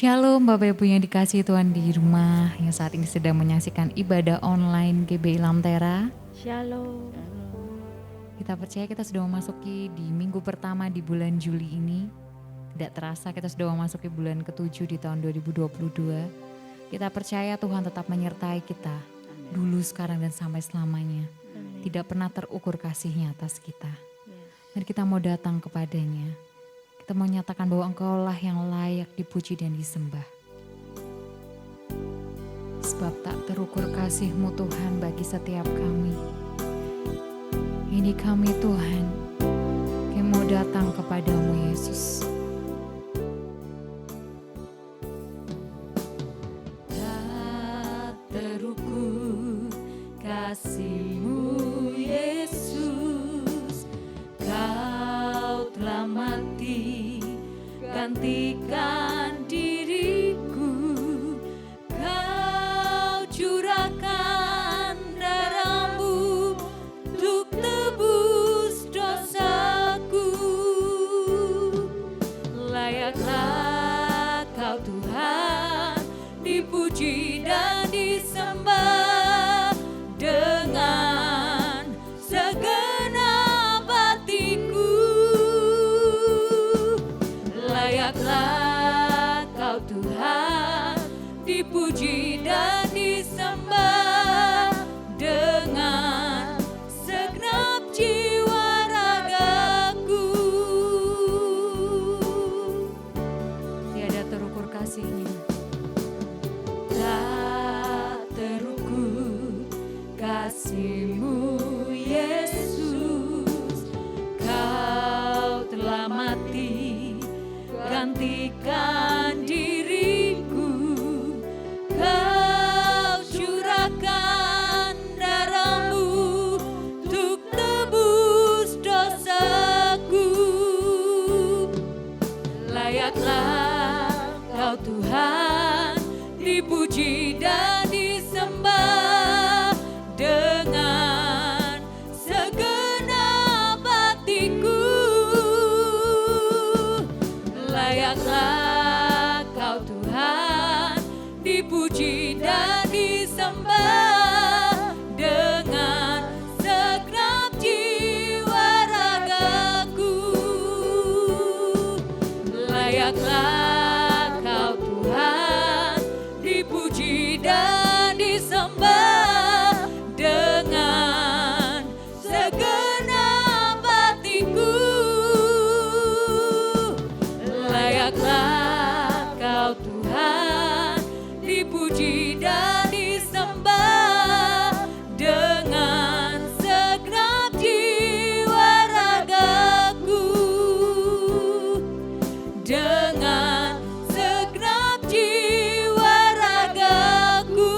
Shalom Bapak Ibu yang dikasihi Tuhan di rumah yang saat ini sedang menyaksikan ibadah online GBI Lamtera. Shalom. Kita percaya kita sudah memasuki di minggu pertama di bulan Juli ini. Tidak terasa kita sudah memasuki bulan ke-7 di tahun 2022. Kita percaya Tuhan tetap menyertai kita dulu, sekarang dan sampai selamanya. Tidak pernah terukur kasih-Nya atas kita. Dan kita mau datang kepadanya. Kita mau nyatakan bahwa Engkaulah yang layak dipuji dan disembah. Sebab tak terukur kasih-Mu Tuhan bagi setiap kami. Ini kami Tuhan, kami mau datang kepadamu Yesus. Tak terukur kasih-Mu Yesus, Kau telah mati gantikan diriku, Kau curahkan darah-Mu untuk tebus dosaku. Layaklah Kau Tuhan dipuji dan disembah dengan segenap hatiku. Layaklah Kau Tuhan dipuji dan disembah dengan segenap jiwa ragaku. Tiada terukur kasih-Nya, tak terukur kasih-Mu Yesus, Kau telah mati gantikan diriku, Kau curahkan darah-Mu untuk tebus dosaku. Layaklah Kau Tuhan dipuji dan disembah dengan segenap hatiku. Layaklah Kau Tuhan dipuji dan disembah dengan segenap jiwa ragaku. Layaklah Kau Tuhan dipuji dan disembah dengan segenap hatiku. Layaklah Kau Tuhan dipuji dan disembah dengan segenap jiwa ragaku, dengan segenap jiwa ragaku,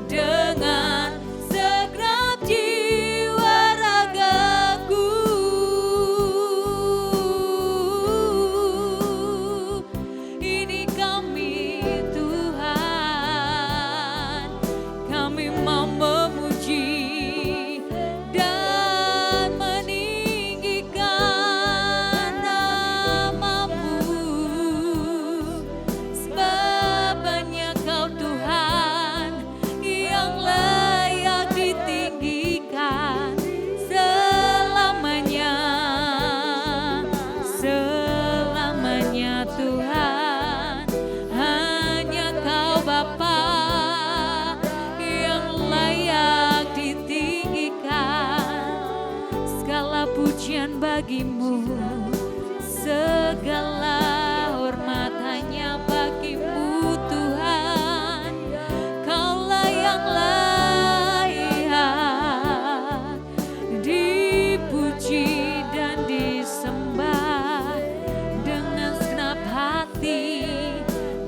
dengan segenap jiwa ragaku. Ini kami Tuhan, kami mau memuji dan meninggikan nama-Mu. Sebab hanya Kau Tuhan yang layak ditinggikan selamanya. Selamanya Tuhan, hanya Kau Bapa yang layak ditinggikan. Segala pujian bagi-Mu, segala hormat hanya bagi-Mu Tuhan. Kaulah yang layak dipuji dan disembah dengan segenap hati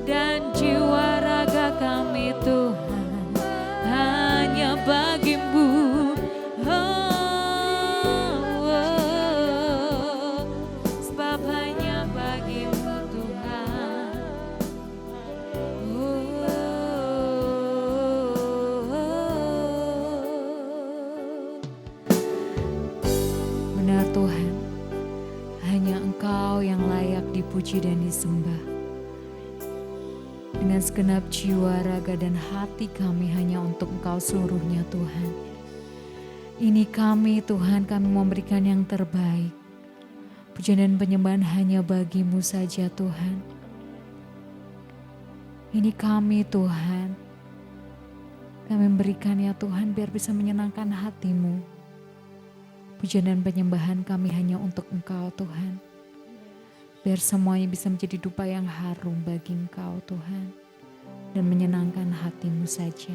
dan jiwa raga kami Tuhan. Hanya bagi-Mu, sebab hanya bagi-Mu Tuhan. Benar Tuhan, hanya Engkau yang layak dipuji dipuji dan disembah. Dengan segenap jiwa, raga, dan hati kami hanya untuk Engkau seluruhnya Tuhan. Ini kami Tuhan, kami memberikan yang terbaik. Pujian dan penyembahan hanya bagi-Mu saja Tuhan. Ini kami Tuhan. Kami memberikan ya Tuhan biar bisa menyenangkan hati-Mu. Pujian dan penyembahan kami hanya untuk Engkau Tuhan. Biar semuanya bisa menjadi dupa yang harum bagi Engkau Tuhan. Dan menyenangkan hati-Mu saja.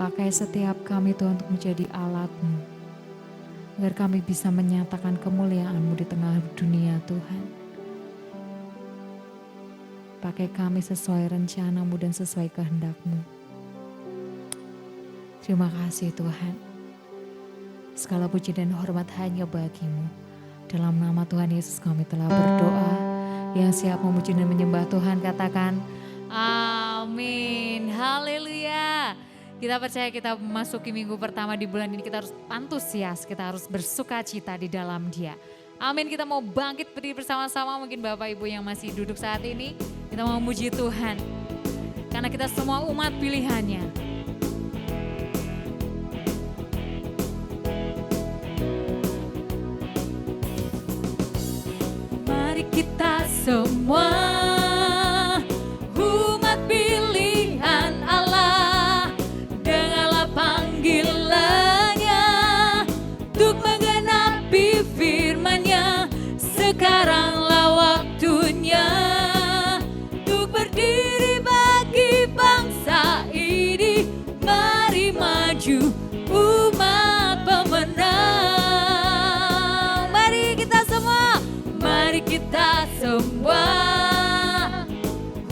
Pakai setiap kami Tuhan untuk menjadi alat-Mu. Agar kami bisa menyatakan kemuliaan-Mu di tengah dunia Tuhan. Pakai kami sesuai rencana-Mu dan sesuai kehendak-Mu. Terima kasih Tuhan. Segala puji dan hormat hanya bagi-Mu. Dalam nama Tuhan Yesus kami telah berdoa. Yang siap memuji dan menyembah Tuhan katakan amin. Haleluya. Kita percaya kita memasuki minggu pertama di bulan ini, kita harus antusias, kita harus bersuka cita di dalam Dia. Amin. Kita mau bangkit berdiri bersama-sama, mungkin Bapak Ibu yang masih duduk saat ini, kita mau memuji Tuhan. Karena kita semua umat pilihannya. Mari kita semua umat pilihan Allah, dengarlah panggilannya untuk menggenapi firman-Nya. Sekaranglah waktunya untuk berdiri bagi bangsa ini. Mari maju umat pemenang. Mari kita semua, mari kita semua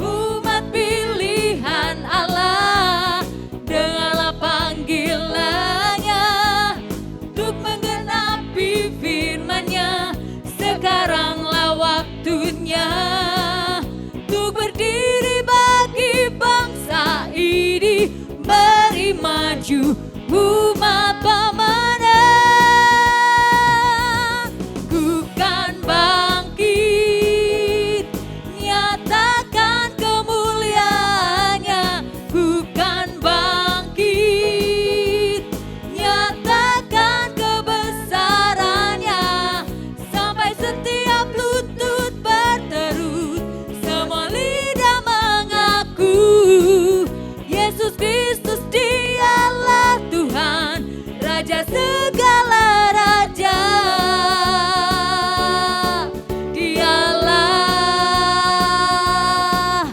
umat pilihan Allah, dengarlah panggilannya untuk menggenapi firman-Nya. Sekaranglah waktunya untuk berdiri bagi bangsa ini. Mari maju umat pemenang. Ku kan bangkit, nyatakan kemuliaannya. Ku kan bangkit, nyatakan kebesarannya. Sampai setiap lutut berteru, semua lidah mengaku Yesus Kristus Dialah Tuhan, Raja segala raja. Dialah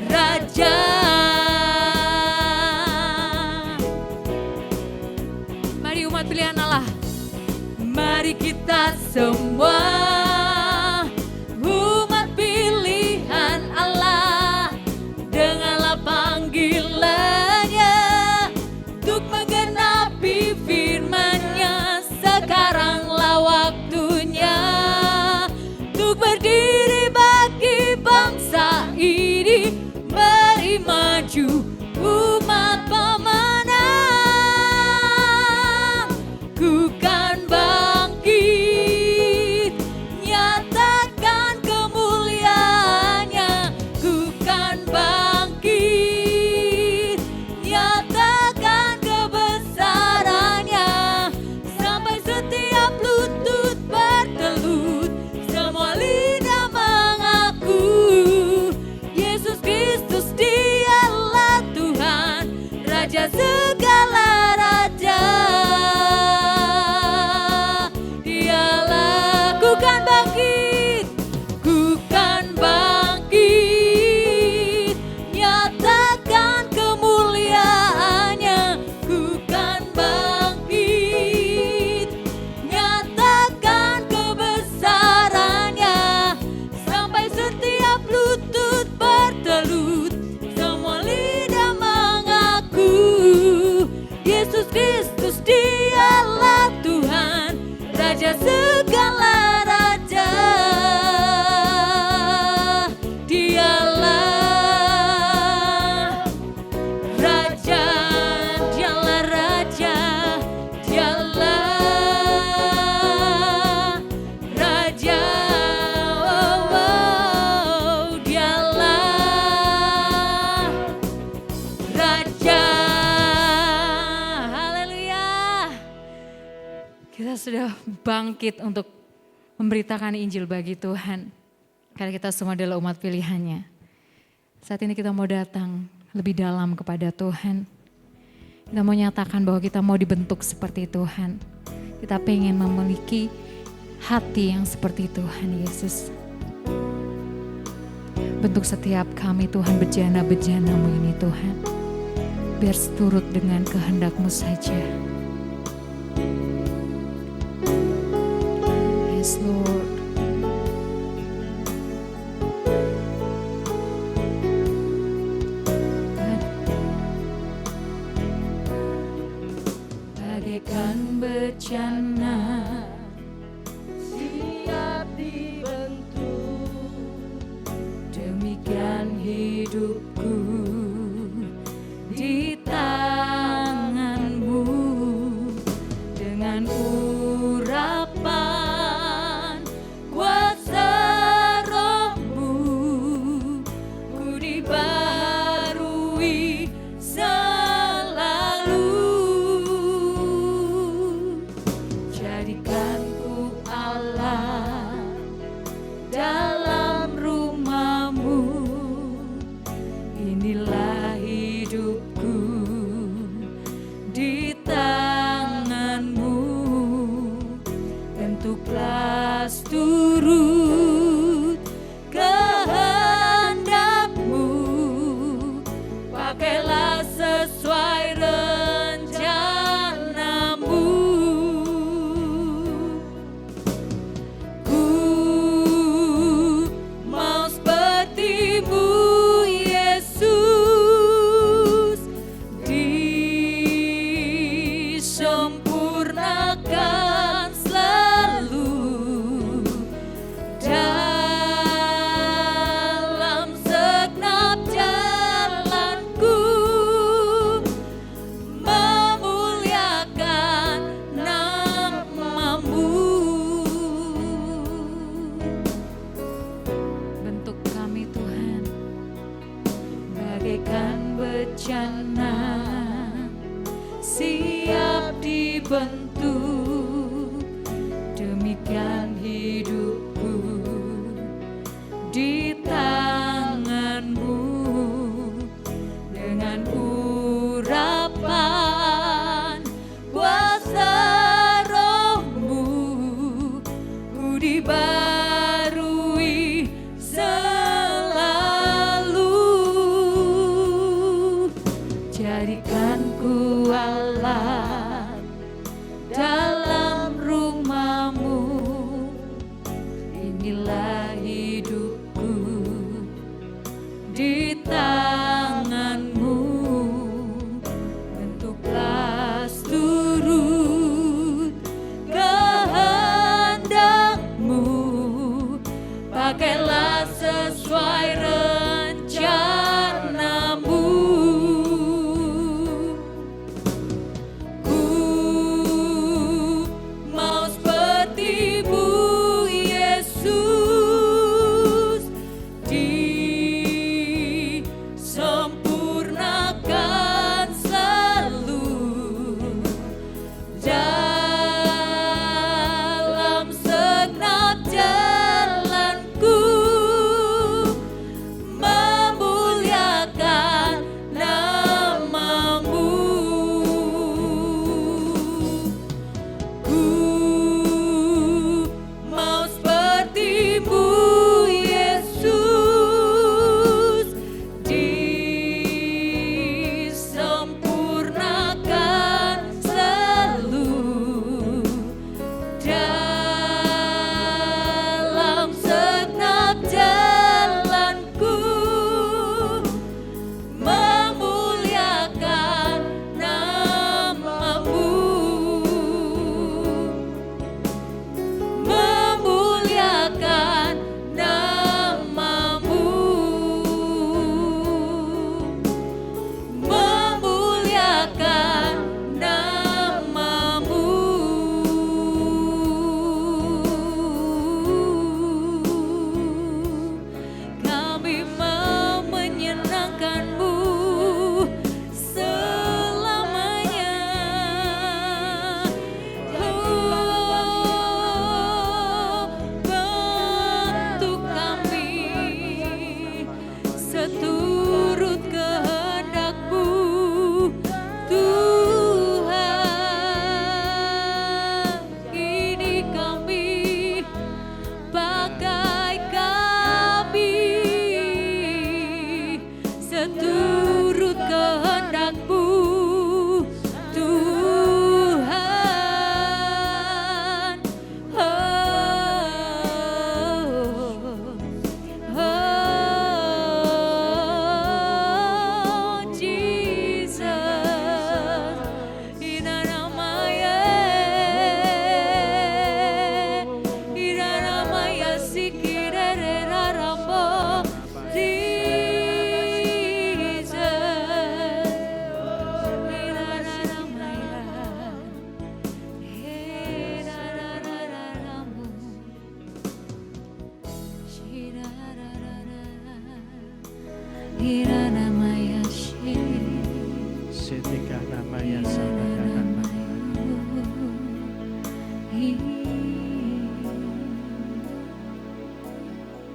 Raja. Mari umat pilihan Allah, mari kita semua umat pilihan Allah, dengarlah panggilannya untuk menggenapi firman-Nya. Sekaranglah waktunya untuk berdiri bagi bangsa ini. Mari maju umat pemenang. Ku kan bangkit, Kita sudah bangkit untuk memberitakan Injil bagi Tuhan. Karena kita semua adalah umat pilihannya. Saat ini kita mau datang lebih dalam kepada Tuhan. Kita mau nyatakan bahwa kita mau dibentuk seperti Tuhan. Kita pengen memiliki hati yang seperti Tuhan Yesus. Bentuk setiap kami Tuhan, bejana-bejana-Mu ini Tuhan. Biar seturut dengan kehendak-Mu saja. Yes Lord. Bagaikan bejana siap dibentuk, demikian hidupku di tangan-Mu, dengan urapan kuasa Roh-Mu, ku dibaharui selalu. Jadikan ku Allah dalam rumah-Mu, inilah hidupku di tangan-Mu, bentuklah turut kehendak-Mu, pakailah sesuai rencana-Mu. Ku mau seperti-Mu Yesus, disempurnakan selalu dalam segenap jalanku, memuliakan nama-Mu. Bentuk kami Tuhan bagaikan bejana siap dibentuk, demikian hidupku di tangan-Mu, dengan urapan kuasa Roh-Mu, ku dibaharui selalu. Jadikan ku Allah dalam rumah-Mu,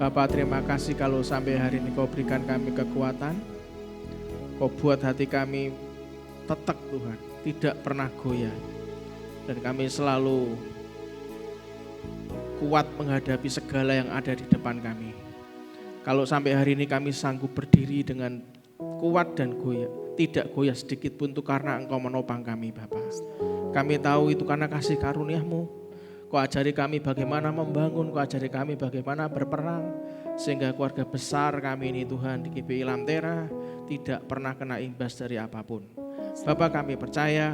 Bapak, terima kasih kalau sampai hari ini Kau berikan kami kekuatan. Kau buat hati kami tetap Tuhan, tidak pernah goyah. Dan kami selalu kuat menghadapi segala yang ada di depan kami. Kalau sampai hari ini kami sanggup berdiri dengan kuat dan goyah, tidak goyah sedikit pun, itu karena Engkau menopang kami Bapak. Kami tahu itu karena kasih karunia-Mu. Kau ajari kami bagaimana membangun, Kau ajari kami bagaimana berperang, sehingga keluarga besar kami ini Tuhan di GBI Lamtera tidak pernah kena imbas dari apapun. Bapak, kami percaya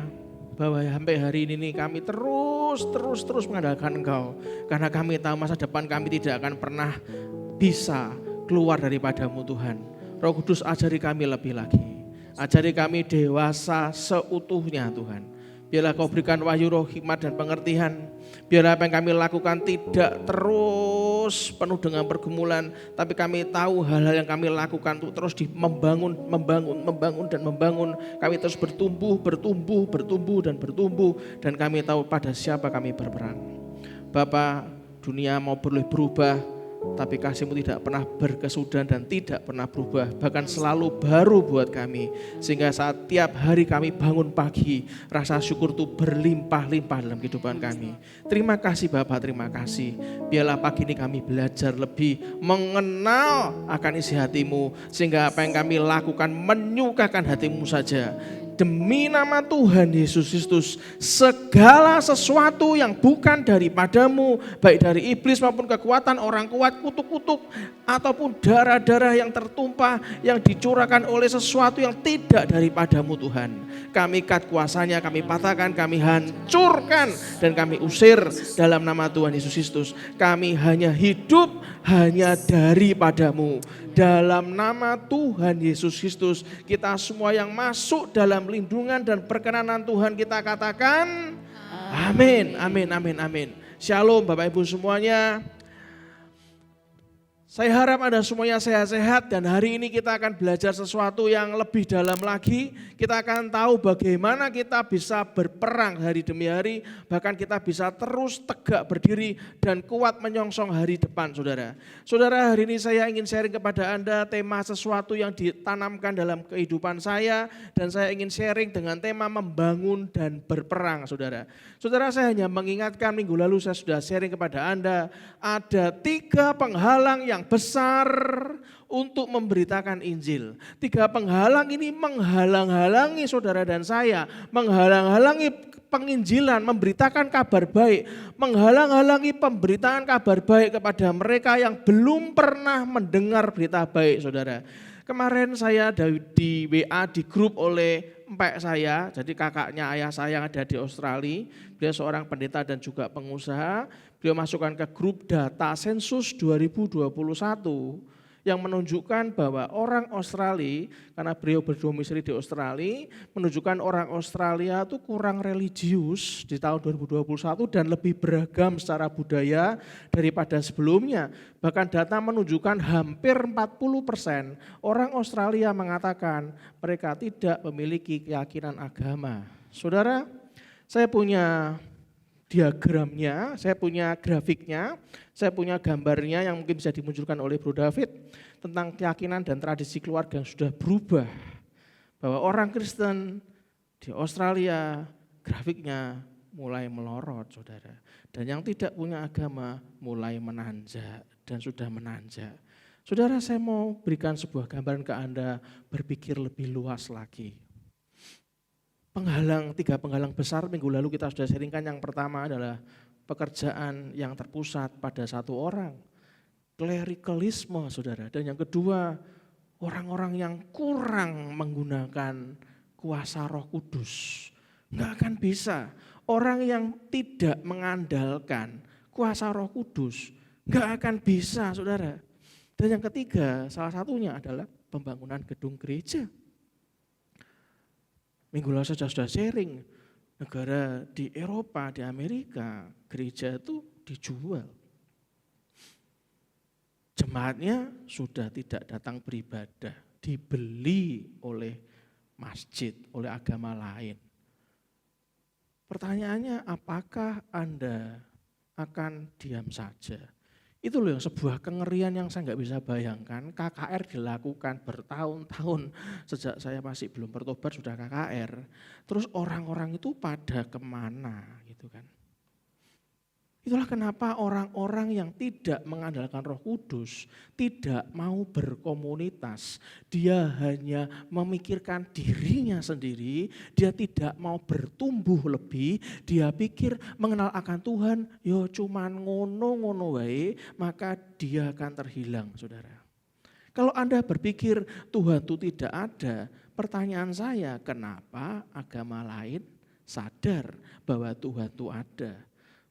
bahwa sampai hari ini kami terus mengandalkan Engkau, karena kami tahu masa depan kami tidak akan pernah bisa keluar daripada-Mu Tuhan. Roh Kudus, ajari kami lebih lagi, ajari kami dewasa seutuhnya Tuhan. Biarlah Kau berikan wahyu, roh, hikmat dan pengertian. Biarlah apa yang kami lakukan tidak terus penuh dengan pergumulan, tapi kami tahu hal-hal yang kami lakukan untuk terus membangun. Kami terus bertumbuh dan kami tahu pada siapa kami berperang. Bapak, dunia mau boleh berubah, tapi kasih-Mu tidak pernah berkesudahan dan tidak pernah berubah, bahkan selalu baru buat kami. Sehingga saat tiap hari kami bangun pagi, rasa syukur itu berlimpah-limpah dalam kehidupan kami. Terima kasih Bapak, terima kasih. Biarlah pagi ini kami belajar lebih mengenal akan isi hati-Mu, sehingga apa yang kami lakukan menyukakan hati-Mu saja. Demi nama Tuhan Yesus Kristus, segala sesuatu yang bukan daripada-Mu, baik dari iblis maupun kekuatan orang kuat, kutuk-kutuk, ataupun darah-darah yang tertumpah, yang dicurahkan oleh sesuatu yang tidak daripada-Mu Tuhan, kami ikat kuasanya, kami patahkan, kami hancurkan, dan kami usir dalam nama Tuhan Yesus Kristus. Kami hanya hidup hanya daripada-Mu. Dalam nama Tuhan Yesus Kristus, kita semua yang masuk dalam lindungan dan perkenanan Tuhan, kita katakan amin, amin, amin, amin. Shalom Bapak Ibu semuanya. Saya harap Anda semuanya sehat-sehat, dan hari ini kita akan belajar sesuatu yang lebih dalam lagi. Kita akan tahu bagaimana kita bisa berperang hari demi hari, bahkan kita bisa terus tegak berdiri dan kuat menyongsong hari depan, saudara. Saudara, hari ini saya ingin sharing kepada Anda tema sesuatu yang ditanamkan dalam kehidupan saya, dan saya ingin sharing dengan tema membangun dan berperang, saudara. Saudara, saya hanya mengingatkan, minggu lalu saya sudah sharing kepada Anda, ada 3 penghalang yang besar untuk memberitakan Injil. 3 penghalang ini menghalang-halangi saudara dan saya, menghalang-halangi penginjilan, memberitakan kabar baik, menghalang-halangi pemberitaan kabar baik kepada mereka yang belum pernah mendengar berita baik, saudara. Kemarin saya di WA di grup oleh empek saya, jadi kakaknya ayah saya yang ada di Australia, beliau seorang pendeta dan juga pengusaha. Beliau masukkan ke grup data sensus 2021 yang menunjukkan bahwa orang Australia, karena beliau berdomisili di Australia, menunjukkan orang Australia itu kurang religius di tahun 2021 dan lebih beragam secara budaya daripada sebelumnya. Bahkan data menunjukkan hampir 40% orang Australia mengatakan mereka tidak memiliki keyakinan agama. Saudara, saya punya diagramnya, saya punya grafiknya, saya punya gambarnya yang mungkin bisa dimunculkan oleh Bro David tentang keyakinan dan tradisi keluarga yang sudah berubah. Bahwa orang Kristen di Australia grafiknya mulai melorot, saudara. Dan yang tidak punya agama mulai menanjak dan sudah menanjak. Saudara, saya mau berikan sebuah gambaran ke Anda, berpikir lebih luas lagi. 3 penghalang besar minggu lalu kita sudah sharingkan. Yang pertama adalah pekerjaan yang terpusat pada 1 orang, klerikalisme, saudara. Dan yang kedua, orang-orang yang kurang menggunakan kuasa Roh Kudus. Enggak akan bisa. Orang yang tidak mengandalkan kuasa Roh Kudus enggak akan bisa, saudara. Dan yang ketiga, salah satunya adalah pembangunan gedung gereja. Minggu lalu saya sudah sharing, negara di Eropa, di Amerika, gereja itu dijual. Jemaatnya sudah tidak datang beribadah, dibeli oleh masjid, oleh agama lain. Pertanyaannya, apakah Anda akan diam saja? Itu loh yang sebuah kengerian yang saya nggak bisa bayangkan. KKR dilakukan bertahun-tahun, sejak saya masih belum bertobat sudah KKR. Terus orang-orang itu pada kemana gitu kan. Itulah kenapa orang-orang yang tidak mengandalkan Roh Kudus tidak mau berkomunitas. Dia hanya memikirkan dirinya sendiri, dia tidak mau bertumbuh lebih, dia pikir mengenal akan Tuhan, yo cuman ngono-ngono wae, maka dia akan terhilang, Saudara. Kalau Anda berpikir Tuhan itu tidak ada, pertanyaan saya, kenapa agama lain sadar bahwa Tuhan itu ada?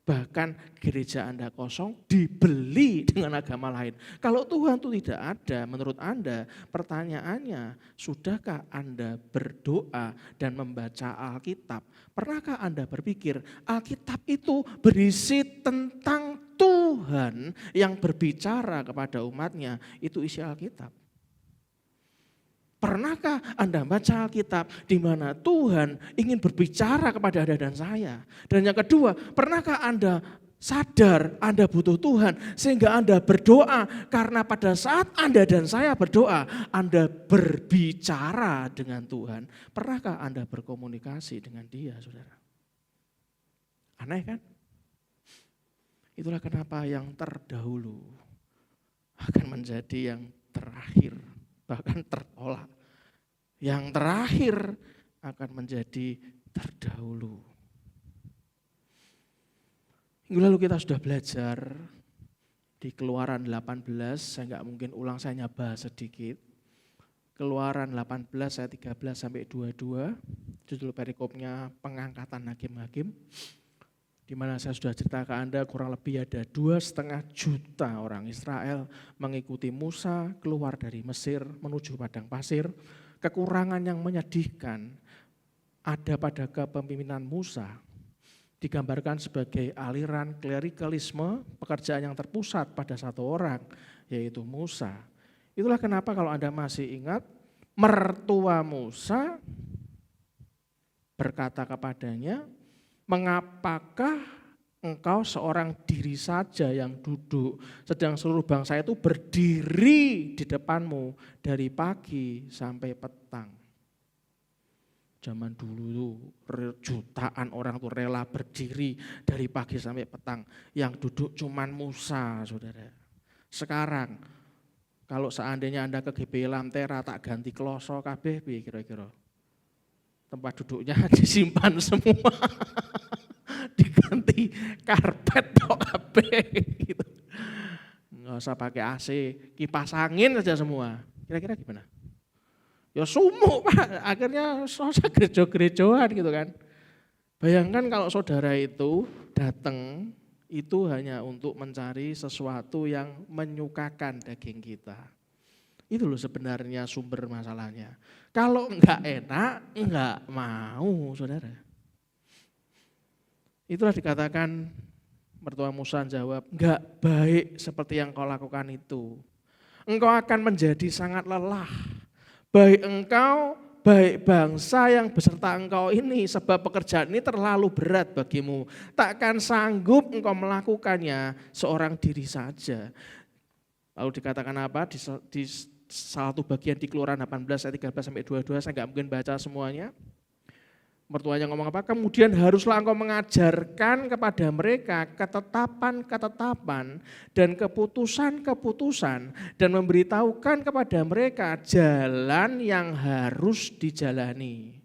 Bahkan gereja Anda kosong dibeli dengan agama lain. Kalau Tuhan itu tidak ada, menurut Anda, pertanyaannya, sudahkah Anda berdoa dan membaca Alkitab? Pernahkah Anda berpikir Alkitab itu berisi tentang Tuhan yang berbicara kepada umatnya? Itu isi Alkitab. Pernahkah Anda baca Alkitab di mana Tuhan ingin berbicara kepada Anda dan saya? Dan yang kedua, pernahkah Anda sadar Anda butuh Tuhan sehingga Anda berdoa karena pada saat Anda dan saya berdoa, Anda berbicara dengan Tuhan. Pernahkah Anda berkomunikasi dengan Dia, Saudara? Aneh kan? Itulah kenapa yang terdahulu akan menjadi yang terakhir. Bahkan tertolak. Yang terakhir akan menjadi terdahulu. Minggu lalu kita sudah belajar di Keluaran 18, saya nggak mungkin ulang, saya hanya bahas sedikit. Keluaran 18 ayat 13 sampai 22, judul perikopnya pengangkatan hakim-hakim. Di mana saya sudah cerita ke Anda kurang lebih ada 2,5 juta orang Israel mengikuti Musa keluar dari Mesir menuju padang pasir. Kekurangan yang menyedihkan ada pada kepemimpinan Musa. Digambarkan sebagai aliran klerikalisme, pekerjaan yang terpusat pada satu orang, yaitu Musa. Itulah kenapa kalau Anda masih ingat, mertua Musa berkata kepadanya, mengapakah engkau seorang diri saja yang duduk, sedang seluruh bangsa itu berdiri di depanmu dari pagi sampai petang. Zaman dulu jutaan orang tuh rela berdiri dari pagi sampai petang. Yang duduk cuman Musa, Saudara. Sekarang, kalau seandainya Anda ke GBI Lamtera tak ganti kloso kabeh kira-kira. Tempat duduknya disimpan semua, diganti karpet tok kabeh gitu. Nggak usah pakai AC, kipas angin saja semua. Kira-kira gimana? Ya sumuk Pak, akhirnya susah gereja-gerejaan gitu kan. Bayangkan kalau saudara itu datang itu hanya untuk mencari sesuatu yang menyukakan daging kita. Itu loh sebenarnya sumber masalahnya. Kalau enggak enak, enggak mau, Saudara. Itulah dikatakan mertua Musa jawab, enggak baik seperti yang kau lakukan itu. Engkau akan menjadi sangat lelah. Baik engkau, baik bangsa yang beserta engkau ini, sebab pekerjaan ini terlalu berat bagimu. Takkan sanggup engkau melakukannya seorang diri saja. Lalu dikatakan apa? Di salah satu bagian di Keluaran 18 ayat 13 sampai 22, saya nggak mungkin baca semuanya. Mertuanya ngomong apa? Kemudian haruslah engkau mengajarkan kepada mereka ketetapan-ketetapan dan keputusan-keputusan dan memberitahukan kepada mereka jalan yang harus dijalani.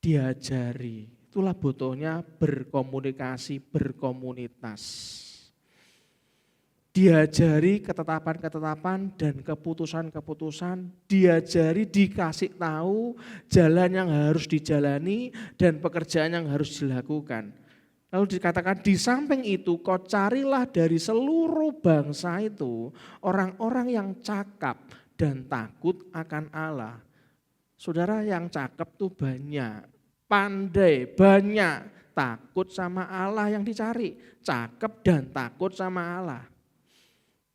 Diajari, itulah butuhnya berkomunikasi, berkomunitas. Diajari ketetapan-ketetapan dan keputusan-keputusan, diajari, dikasih tahu jalan yang harus dijalani dan pekerjaan yang harus dilakukan. Lalu dikatakan di samping itu kau carilah dari seluruh bangsa itu orang-orang yang cakap dan takut akan Allah. Saudara, yang cakap tuh banyak, pandai banyak, takut sama Allah yang dicari, cakep dan takut sama Allah.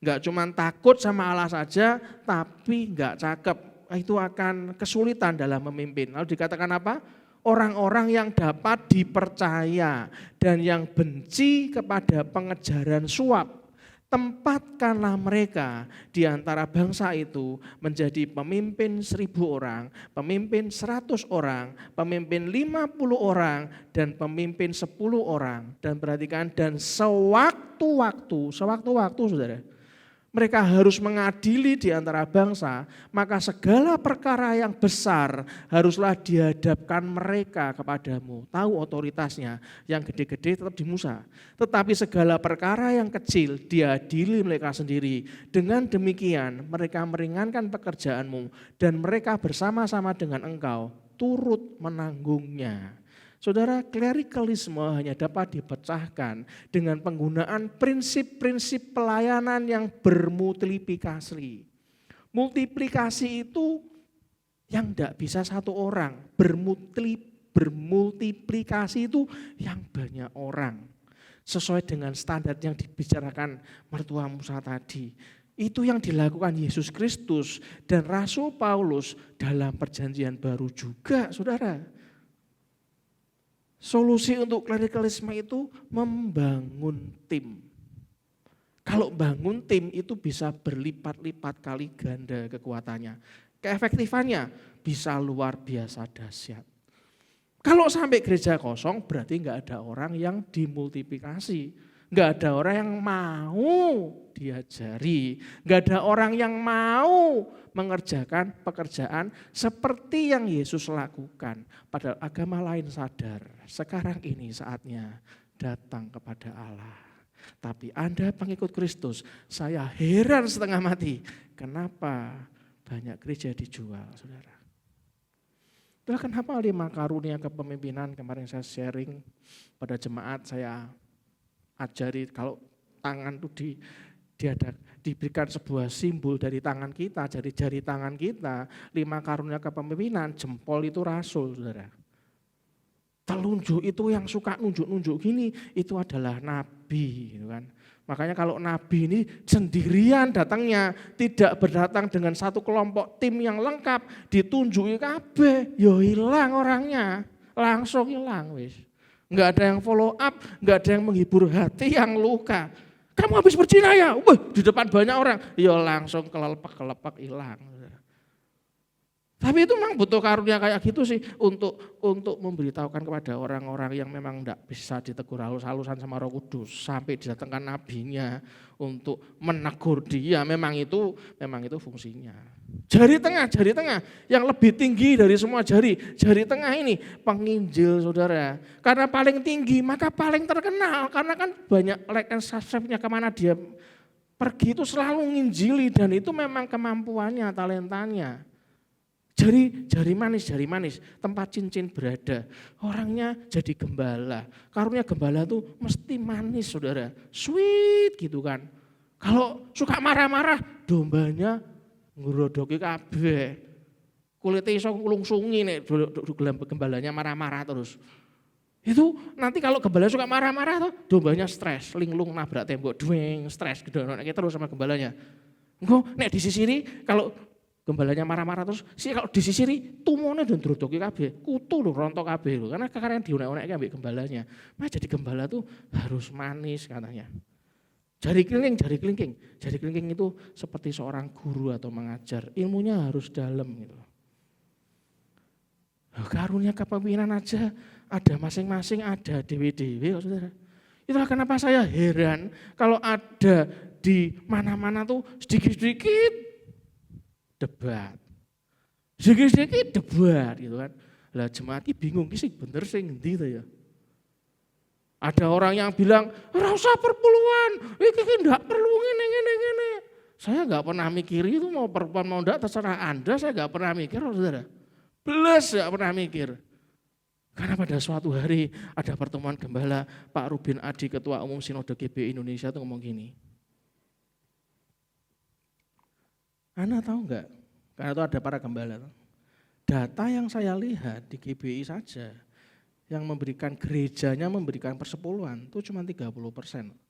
Enggak cuma takut sama Allah saja, tapi enggak cakep. Itu akan kesulitan dalam memimpin. Lalu dikatakan apa? orang-orang yang dapat dipercaya dan yang benci kepada pengejaran suap. Tempatkanlah mereka di antara bangsa itu menjadi pemimpin 1.000 orang, pemimpin 100 orang, pemimpin 50 orang, dan pemimpin 10 orang. Dan perhatikan, dan sewaktu-waktu saudara, mereka harus mengadili di antara bangsa, maka segala perkara yang besar haruslah dihadapkan mereka kepadamu. Tahu otoritasnya, yang gede-gede tetap di Musa. Tetapi segala perkara yang kecil diadili mereka sendiri. Dengan demikian mereka meringankan pekerjaanmu dan mereka bersama-sama dengan engkau turut menanggungnya. Saudara, klerikalisme hanya dapat dipecahkan dengan penggunaan prinsip-prinsip pelayanan yang bermultiplikasi. Multiplikasi itu yang tidak bisa satu orang, bermultiplikasi itu yang banyak orang. Sesuai dengan standar yang dibicarakan mertua Musa tadi. Itu yang dilakukan Yesus Kristus dan Rasul Paulus dalam perjanjian baru juga, saudara. Solusi untuk klerikalisme itu membangun tim. Kalau bangun tim itu bisa berlipat-lipat kali ganda kekuatannya. Keefektifannya bisa luar biasa dahsyat. Kalau sampai gereja kosong berarti enggak ada orang yang dimultiplikasi. Enggak ada orang yang mau diajari. Enggak ada orang yang mau mengerjakan pekerjaan seperti yang Yesus lakukan. Padahal agama lain sadar, sekarang ini saatnya datang kepada Allah. Tapi Anda pengikut Kristus, saya heran setengah mati. Kenapa banyak gereja dijual, saudara? Itulah kenapa 5 karunia kepemimpinan kemarin saya sharing pada jemaat, saya ajari kalau tangan itu diberikan sebuah simbol dari tangan kita, dari jari tangan kita, 5 karunia kepemimpinan, jempol itu rasul, saudara. Telunjuk itu yang suka nunjuk-nunjuk gini, itu adalah nabi, gitu kan. Makanya kalau nabi ini sendirian datangnya, tidak berdatang dengan satu kelompok tim yang lengkap, ditunjuki kabeh, yo hilang orangnya, langsung hilang wis. Enggak ada yang follow up, enggak ada yang menghibur hati yang luka. Kamu habis berzina ya? Di depan banyak orang, ya langsung kelepek hilang. Tapi itu memang butuh karunia kayak gitu sih untuk memberitahukan kepada orang-orang yang memang tidak bisa ditegur halus-halusan sama Roh Kudus sampai didatangkan nabinya untuk menegur dia. Memang itu fungsinya. Jari tengah yang lebih tinggi dari semua jari tengah ini penginjil, saudara. Karena paling tinggi maka paling terkenal, karena kan banyak like and subscribe-nya kemana dia pergi itu selalu nginjili dan itu memang kemampuannya, talentanya. Jari manis, tempat cincin berada. Orangnya jadi gembala. Karunia gembala tuh mesti manis, saudara. Sweet gitu kan. Kalau suka marah-marah, dombanya ngurodoki kabeh. Kulitnya iso nglungsungi nek gembalanya marah-marah terus. Itu nanti kalau gembala suka marah-marah tuh, dombanya stres, linglung nabrak tembok, dueng, stres gedonokake terus sama gembalanya. Engko nek disisiri kalau gembalanya marah-marah terus, kalau disisiri tumone dan drodoki kabeh, kutu lho rontok kabeh lho, karena yang diunek-unekke ambek gembalanya. Nah jadi gembala tuh harus manis katanya. Jari kelingking itu seperti seorang guru atau mengajar, ilmunya harus dalam gitu. Karunia kepemimpinan aja ada masing-masing, ada dewe-dewe, saudara. Itulah kenapa saya heran kalau ada di mana-mana tuh sedikit-sedikit debat. Sedikit-sedikit debat gitu kan. Lah jemaat ini bingung sih bener sih ngendi to ya. Ada orang yang bilang, ora usah perpuluhan, iki ndak perlu ngene. Saya enggak pernah mikir itu mau perempuan mau ndak terserah Anda, saya enggak pernah mikir, saudara. Belas enggak pernah mikir. Karena pada suatu hari ada pertemuan gembala, Pak Rubin Adi, Ketua Umum Sinode GBI Indonesia itu ngomong gini. Anda tahu enggak? Karena itu ada para gembala. Data yang saya lihat di GBI saja, yang memberikan gerejanya memberikan persepuluhan itu cuma 30%.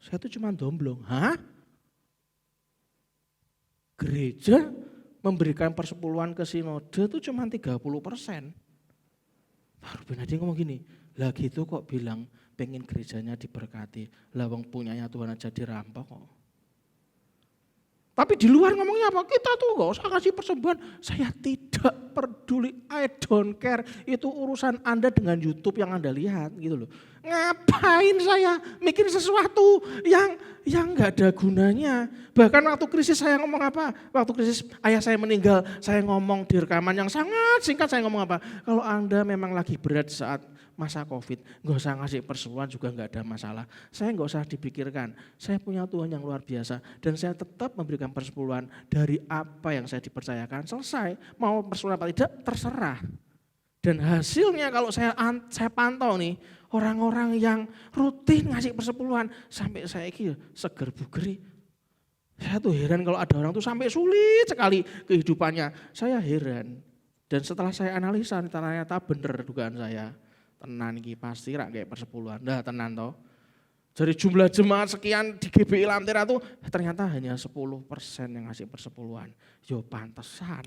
Saya itu cuma domblong. Hah? Gereja memberikan persepuluhan ke sinode itu cuma 30%. Pak Ruben Hadi ngomong gini, lah gitu kok bilang pengen gerejanya diberkati, lah wong punyanya Tuhan aja dirampok kok. Tapi di luar ngomongnya apa? Kita tuh gak usah kasih persembahan. Saya tidak peduli, I don't care. Itu urusan Anda dengan YouTube yang Anda lihat gitu loh. Ngapain saya mikir sesuatu yang gak ada gunanya. Bahkan waktu krisis saya ngomong apa? Waktu krisis ayah saya meninggal, saya ngomong di rekaman yang sangat singkat, saya ngomong apa? Kalau Anda memang lagi berat saat masa COVID, gak usah ngasih persembahan juga gak ada masalah. Saya gak usah dipikirkan, saya punya Tuhan yang luar biasa dan saya tetap memberikan persepuluhan dari apa yang saya dipercayakan. Selesai, mau persepuluhan apa tidak terserah. Dan hasilnya kalau saya pantau nih, orang-orang yang rutin ngasih persepuluhan sampai saya ini seger bugeri. Saya tuh heran kalau ada orang tuh sampai sulit sekali kehidupannya. Saya heran. Dan setelah saya analisa ternyata benar dugaan saya. Tenan iki pasti rak kayak persepuluhan. Dah tenan toh. Dari jumlah jemaat sekian di GBI Lantera tuh ternyata hanya 10% yang ngasih persepuluhan. Yo pantesan.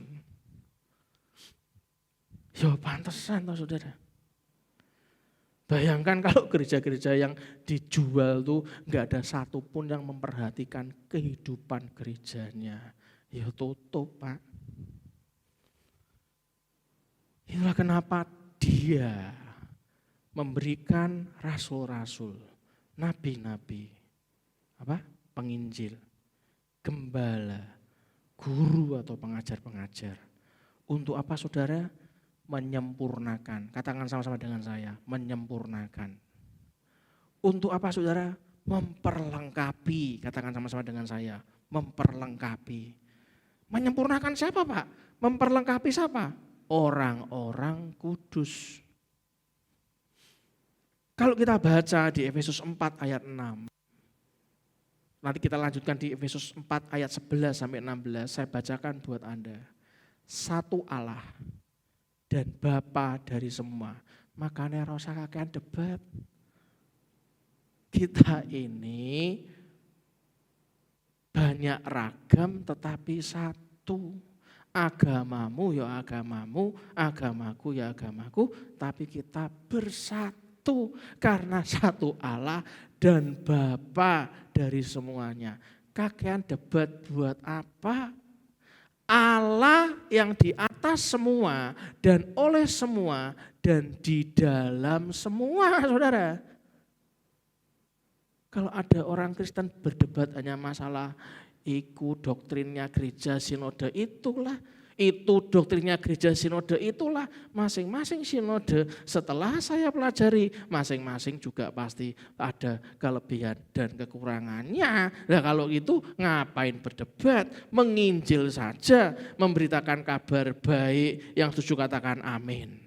Yo pantesan toh saudara. Bayangkan kalau gereja-gereja yang dijual tuh gak ada satupun yang memperhatikan kehidupan gerejanya. Ya tutup Pak. Itulah kenapa dia memberikan rasul-rasul, nabi-nabi, penginjil, gembala, guru atau pengajar-pengajar. Untuk apa saudara? Menyempurnakan. Katakan sama-sama dengan saya, menyempurnakan. Untuk apa saudara? Memperlengkapi. Katakan sama-sama dengan saya, memperlengkapi. Menyempurnakan siapa Pak? Memperlengkapi siapa? Orang-orang kudus. Kalau kita baca di Efesus 4 ayat 6, nanti kita lanjutkan di Efesus 4 ayat 11 sampai 16, saya bacakan buat Anda. Satu Allah dan Bapa dari semua, makanya rasa kakean debat. Kita ini banyak ragam tetapi satu. Agamamu ya agamamu, agamaku ya agamaku, tapi kita bersatu. Karena satu Allah dan Bapa dari semuanya. Kakean debat buat apa? Allah yang di atas semua dan oleh semua dan di dalam semua saudara. Kalau ada orang Kristen berdebat hanya masalah iku doktrinnya gereja sinode itulah. Itu doktrinnya gereja sinode itulah, masing-masing sinode setelah saya pelajari, masing-masing juga pasti ada kelebihan dan kekurangannya. Nah kalau itu ngapain berdebat, menginjil saja, memberitakan kabar baik yang setuju katakan amin.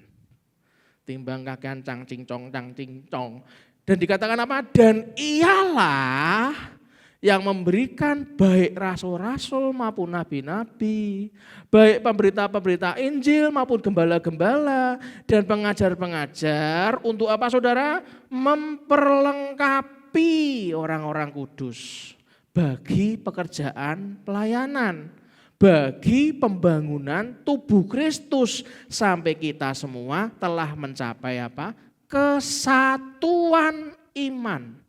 Timbang kakean cang cincong, cang cincong. Dan dikatakan apa? Dan ialah yang memberikan baik rasul-rasul maupun nabi-nabi, baik pemberita-pemberita Injil maupun gembala-gembala dan pengajar-pengajar untuk apa saudara? Memperlengkapi orang-orang kudus bagi pekerjaan pelayanan, bagi pembangunan tubuh Kristus sampai kita semua telah mencapai apa? Kesatuan iman.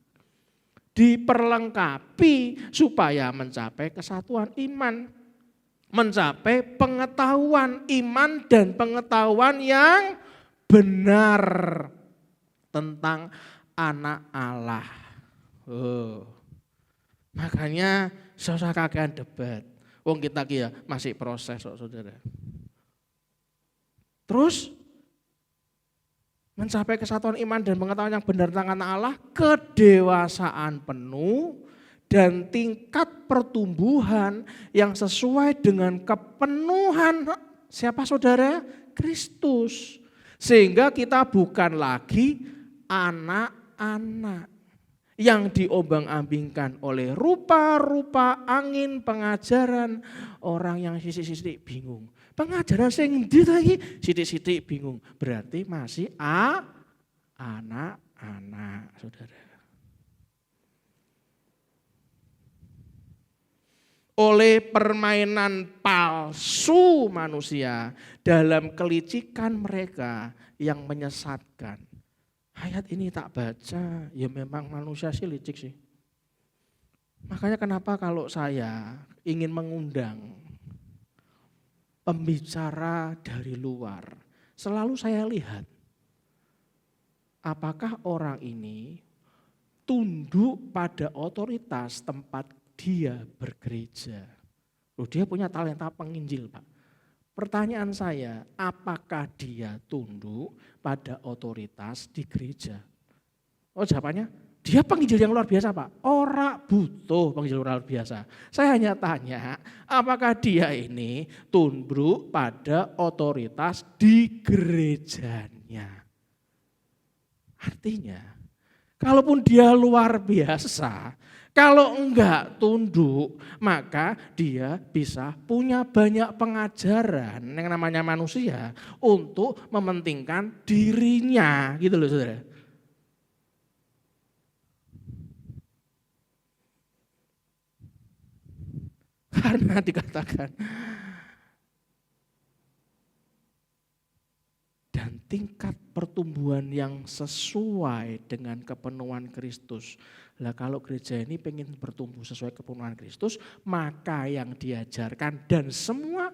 Diperlengkapi supaya mencapai kesatuan iman, mencapai pengetahuan iman dan pengetahuan yang benar tentang anak Allah. Makanya susah kakean debat. Wong kita kia masih proses saudara. Terus mencapai kesatuan iman dan pengetahuan yang benar tentang anak Allah, kedewasaan penuh dan tingkat pertumbuhan yang sesuai dengan kepenuhan siapa saudara? Kristus. Sehingga kita bukan lagi anak-anak yang diombang-ambingkan oleh rupa-rupa angin pengajaran orang yang sisi-sisi bingung. Pengajaran sing ndi ta iki? Sithik-sithik bingung. Berarti masih anak-anak, saudara. oleh permainan palsu manusia dalam kelicikan mereka yang menyesatkan. Ayat ini tak baca, ya memang manusia sih licik sih. Makanya kenapa kalau saya ingin mengundang pembicara dari luar, selalu saya lihat apakah orang ini tunduk pada otoritas tempat dia bergereja. Loh, dia punya talenta penginjil, Pak. Pertanyaan saya, apakah dia tunduk pada otoritas di gereja? Oh, jawabannya, dia penginjil yang luar biasa, Pak. Orang butuh penginjil luar biasa. Saya hanya tanya, apakah dia ini tunduk pada otoritas di gerejanya? Artinya, kalaupun dia luar biasa, kalau enggak tunduk, maka dia bisa punya banyak pengajaran yang namanya manusia untuk mementingkan dirinya, gitu loh saudara. Karena dikatakan, dan tingkat pertumbuhan yang sesuai dengan kepenuhan Kristus. Lah kalau gereja ini pengen bertumbuh sesuai kepenuhan Kristus, maka yang diajarkan dan semua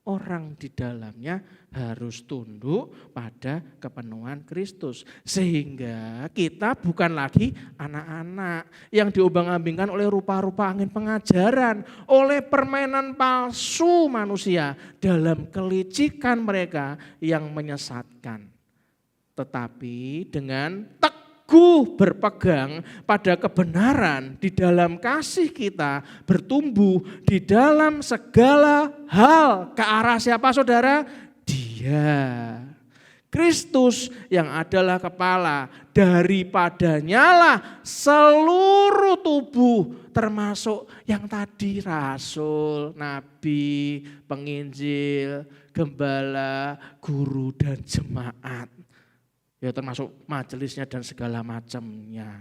orang di dalamnya harus tunduk pada kepenuhan Kristus. Sehingga kita bukan lagi anak-anak yang diobang-ambingkan oleh rupa-rupa angin pengajaran, oleh permainan palsu manusia dalam kelicikan mereka yang menyesatkan. Tetapi dengan teguh berpegang pada kebenaran di dalam kasih kita, bertumbuh di dalam segala hal ke arah siapa saudara? Dia. Kristus yang adalah kepala, daripadanya lah seluruh tubuh termasuk yang tadi rasul, nabi, penginjil, gembala, guru dan jemaat. Ya termasuk majelisnya dan segala macamnya.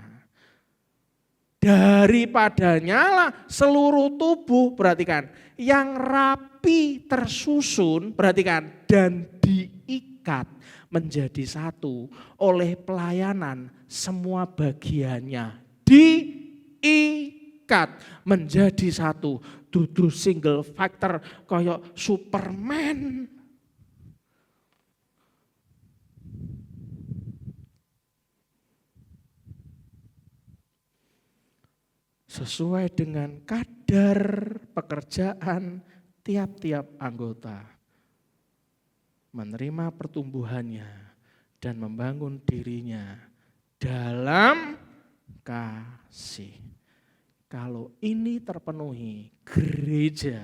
Daripadanya lah seluruh tubuh, perhatikan, yang rapi tersusun, perhatikan, dan diikat menjadi satu oleh pelayanan semua bagiannya. Diikat menjadi satu, dudu single factor kayak Superman. Sesuai dengan kadar pekerjaan tiap-tiap anggota, menerima pertumbuhannya dan membangun dirinya dalam kasih. Kalau ini terpenuhi, gereja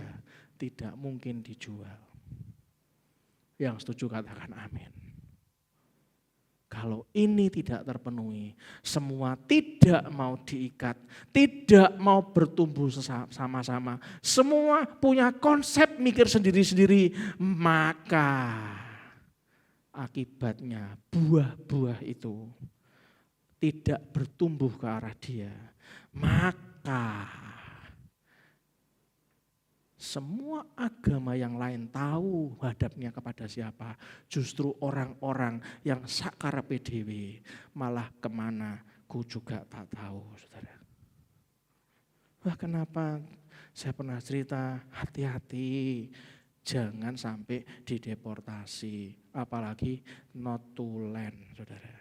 tidak mungkin dijual. Yang setuju katakan amin. Kalau ini tidak terpenuhi, semua tidak mau diikat, tidak mau bertumbuh sama-sama, semua punya konsep mikir sendiri-sendiri, maka akibatnya buah-buah itu tidak bertumbuh ke arah dia. Maka semua agama yang lain tahu hadapnya kepada siapa. Justru orang-orang yang sakarepe dhewe malah kemana ku juga tak tahu, saudara. Wah, kenapa saya pernah cerita, hati-hati jangan sampai dideportasi, apalagi not to land, saudara.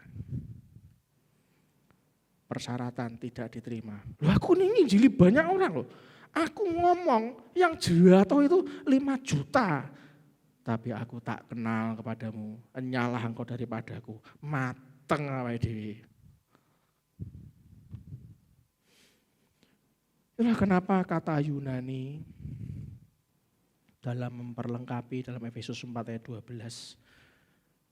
Persyaratan tidak diterima. Loh, aku ini injili banyak orang loh. Aku ngomong yang jatuh itu 5 juta. Tapi aku tak kenal kepadamu. Nyalah engkau daripadaku. Mateng awake dhewe. Itulah kenapa kata Yunani dalam memperlengkapi dalam Efesus 4 ayat 12.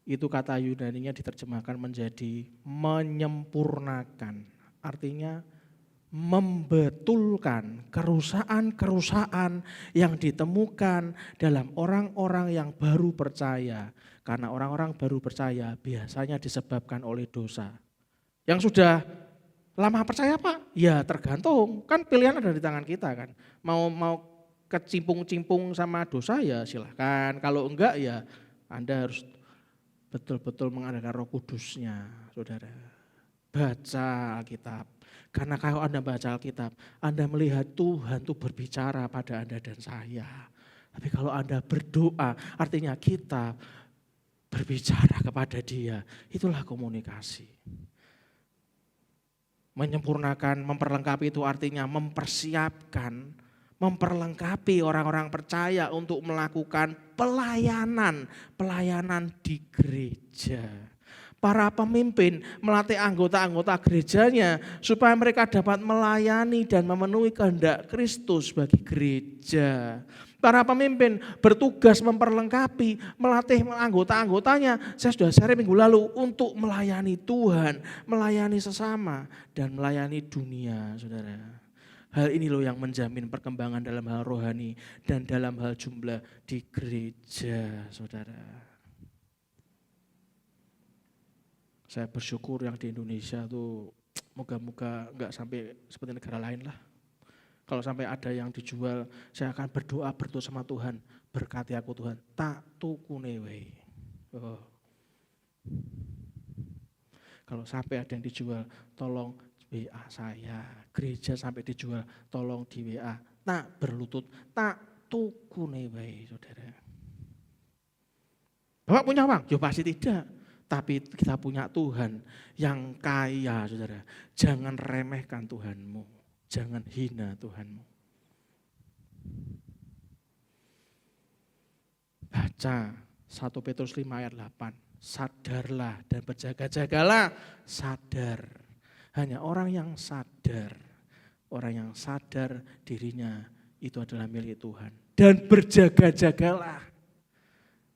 Itu kata Yunaninya diterjemahkan menjadi menyempurnakan. Artinya membetulkan kerusakan-kerusakan yang ditemukan dalam orang-orang yang baru percaya. Karena orang-orang baru percaya biasanya disebabkan oleh dosa. Yang sudah Lama percaya Pak? Ya tergantung, kan pilihan ada di tangan kita kan. Mau kecimpung-cimpung sama dosa ya silahkan, kalau enggak ya Anda harus betul-betul mengandalkan Roh Kudusnya, saudara. Baca Alkitab, karena kalau Anda baca Alkitab, Anda melihat Tuhan itu berbicara pada Anda dan saya. Tapi kalau Anda berdoa, artinya kita berbicara kepada Dia, itulah komunikasi. Menyempurnakan, memperlengkapi itu artinya mempersiapkan, memperlengkapi orang-orang percaya untuk melakukan pelayanan di gereja. Para pemimpin melatih anggota-anggota gerejanya supaya mereka dapat melayani dan memenuhi kehendak Kristus bagi gereja. Para pemimpin bertugas memperlengkapi, melatih anggota-anggotanya. Saya sudah share minggu lalu untuk melayani Tuhan, melayani sesama, dan melayani dunia, saudara. Hal ini loh yang menjamin perkembangan dalam hal rohani dan dalam hal jumlah di gereja, saudara. Saya bersyukur yang di Indonesia tuh moga-moga enggak sampai seperti negara lain lah. Kalau sampai ada yang dijual, saya akan berdoa sama Tuhan. Berkati aku Tuhan, tak tukune wae. Oh. Kalau sampai ada yang dijual, tolong WA saya. Gereja sampai dijual, tolong di WA. Tak berlutut, tak tukune wae, saudara. Bapak punya uang? Ya pasti tidak. Tapi kita punya Tuhan yang kaya, saudara. Jangan remehkan Tuhanmu. Jangan hina Tuhanmu. Baca 1 Petrus 5 ayat 8. Sadarlah dan berjaga-jagalah. Sadar. Hanya orang yang sadar dirinya itu adalah milik Tuhan. Dan berjaga-jagalah.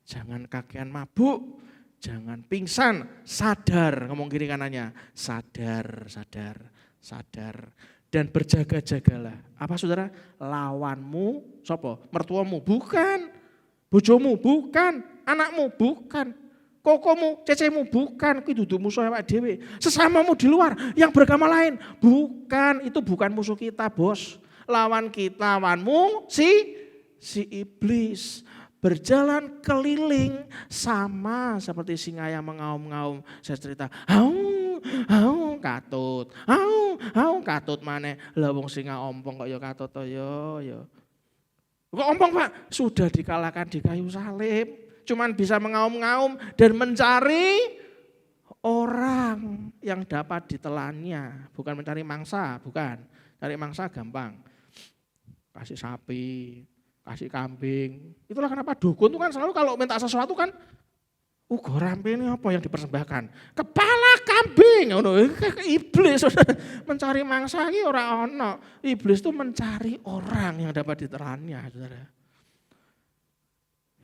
Jangan kakean mabuk, jangan pingsan, sadar. Ngomong kiri kanannya, sadar. Dan berjaga-jagalah. Apa saudara? Lawanmu, sopo? Mertuamu? Bukan. Bojomu? Bukan. Anakmu? Bukan. Kokomu, cecemu? Bukan. Itu dudu musuh awake dhewe. Sesamamu di luar yang beragama lain? Bukan. Itu bukan musuh kita, bos. Lawan kita, lawanmu si iblis. Berjalan keliling sama seperti singa yang mengaum-ngaum. Saya cerita, katut maneh. Lah wong singa ompong kok ya katut to ya. Kok ompong Pak? Sudah dikalahkan di kayu salib. Cuman bisa mengaum-ngaum dan mencari orang yang dapat ditelannya. Bukan mencari mangsa, bukan. Cari mangsa gampang. Kasih sapi, kasih kambing. Itulah kenapa dukun itu kan selalu kalau minta sesuatu kan, rampe ini apa yang dipersembahkan? Kepala kambing. Iblis mencari mangsa ini orang ono. Iblis itu mencari orang yang dapat ditelannya, saudara.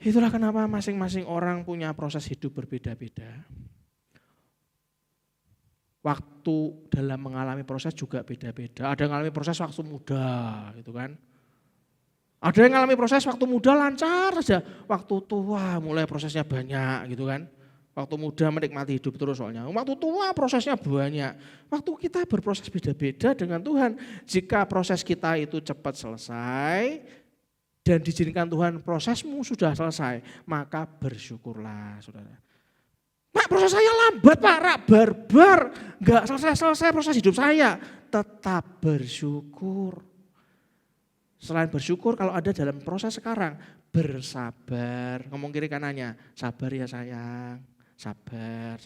Itulah kenapa masing-masing orang punya proses hidup berbeda-beda. Waktu dalam mengalami proses juga beda-beda. Ada yang mengalami proses waktu muda, gitu kan. Ada yang mengalami proses waktu muda lancar saja, waktu tua mulai prosesnya banyak gitu kan. Waktu muda menikmati hidup terus soalnya, waktu tua prosesnya banyak. Waktu kita berproses beda-beda dengan Tuhan. Jika proses kita itu cepat selesai dan diizinkan Tuhan prosesmu sudah selesai, maka bersyukurlah saudara. Pak proses saya lambat Pak, barbar, enggak selesai proses hidup saya. Tetap bersyukur. Selain bersyukur kalau ada dalam proses sekarang, bersabar. Ngomong kiri kanannya, sabar ya sayang, sabar.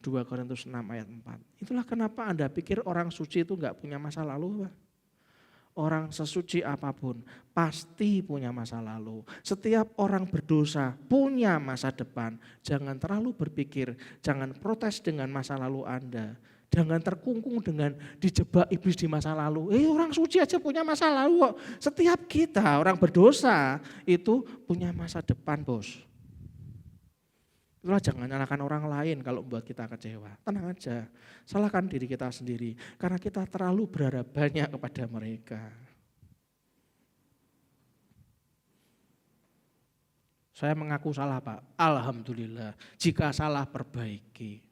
2 Korintus 6 ayat 4. Itulah kenapa Anda pikir orang suci itu enggak punya masa lalu, Pak? Orang sesuci apapun pasti punya masa lalu. Setiap orang berdosa punya masa depan. Jangan terlalu berpikir, jangan protes dengan masa lalu Anda. Jangan terkungkung dengan dijebak iblis di masa lalu. Orang suci aja punya masa lalu kok. Setiap kita orang berdosa itu punya masa depan, bos. Itulah jangan nyalahkan orang lain kalau membuat kita kecewa. Tenang aja, salahkan diri kita sendiri. Karena kita terlalu berharap banyak kepada mereka. Saya mengaku salah Pak, alhamdulillah. Jika salah perbaiki.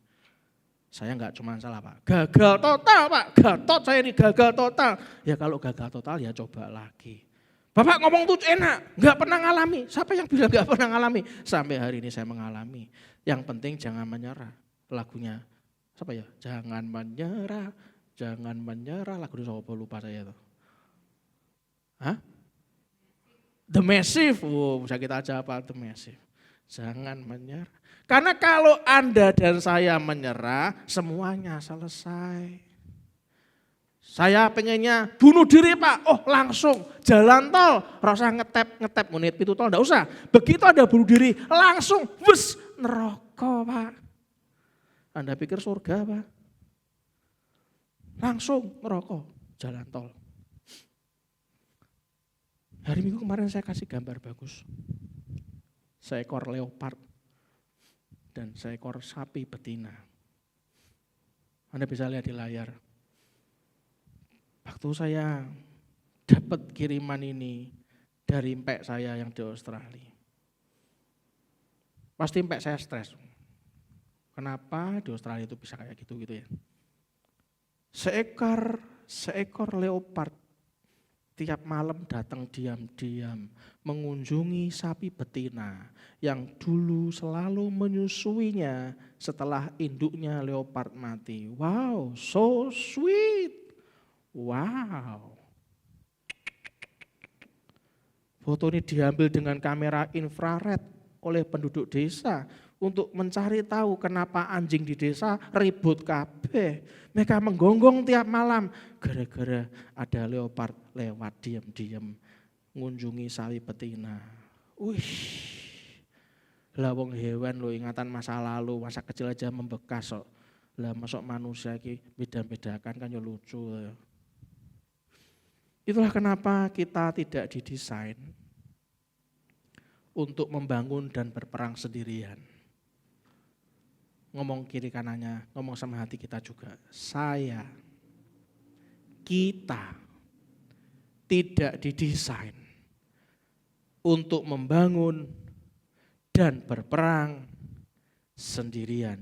Saya enggak cuma salah Pak, gagal total Pak, Gatot saya ini gagal total. Ya kalau gagal total ya coba lagi. Bapak ngomong tuh enak, enggak pernah ngalami. Siapa yang bilang enggak pernah ngalami? Sampai hari ini saya mengalami. Yang penting jangan menyerah. Lagunya apa ya? Jangan menyerah. Lagu itu apa lupa saya tuh. Hah? The Massive, bisa kita aja apa The Massive. Jangan menyerah. Karena kalau Anda dan saya menyerah, semuanya selesai. Saya pengennya bunuh diri Pak, langsung jalan tol, rasa ngetep menit pintu tol, enggak usah. Begitu ada bunuh diri, langsung wes neraka Pak. Anda pikir surga Pak? Langsung neraka, jalan tol. Hari Minggu kemarin saya kasih gambar bagus. Seekor leopard dan seekor sapi betina. Anda bisa lihat di layar. Waktu saya dapat kiriman ini dari empek saya yang di Australia. Pasti empek saya stres. Kenapa di Australia itu bisa kayak gitu ya. Seekor leopard tiap malam datang diam-diam mengunjungi sapi betina yang dulu selalu menyusuinya setelah induknya leopard mati. Wow, so sweet. Wow. Foto ini diambil dengan kamera infrared oleh penduduk desa untuk mencari tahu kenapa anjing di desa ribut kabeh. Mereka menggonggong tiap malam gara-gara ada leopard lewat diam-diam ngunjungi sapi betina. Wih. Lah wong hewan lo ingatan masa lalu, masa kecil aja membekas kok. Lah masuk manusia iki beda-bedakan kan ya lucu ya. Itulah kenapa kita tidak didesain untuk membangun dan berperang sendirian. Ngomong kiri kanannya, ngomong sama hati kita juga. Kita tidak didesain untuk membangun dan berperang sendirian.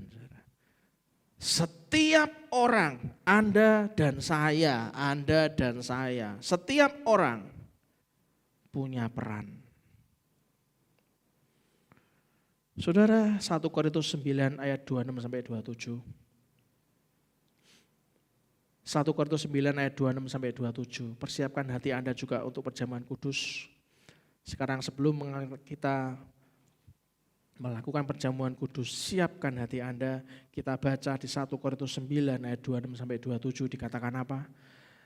Setiap orang, Anda dan saya, setiap orang punya peran. Saudara, 1 Korintus 9 ayat 26 sampai 27. 1 Korintus 9 ayat 26 sampai 27. Persiapkan hati Anda juga untuk perjamuan kudus. Sekarang sebelum kita melakukan perjamuan kudus, siapkan hati Anda. Kita baca di 1 Korintus 9 ayat 26 sampai 27 dikatakan apa?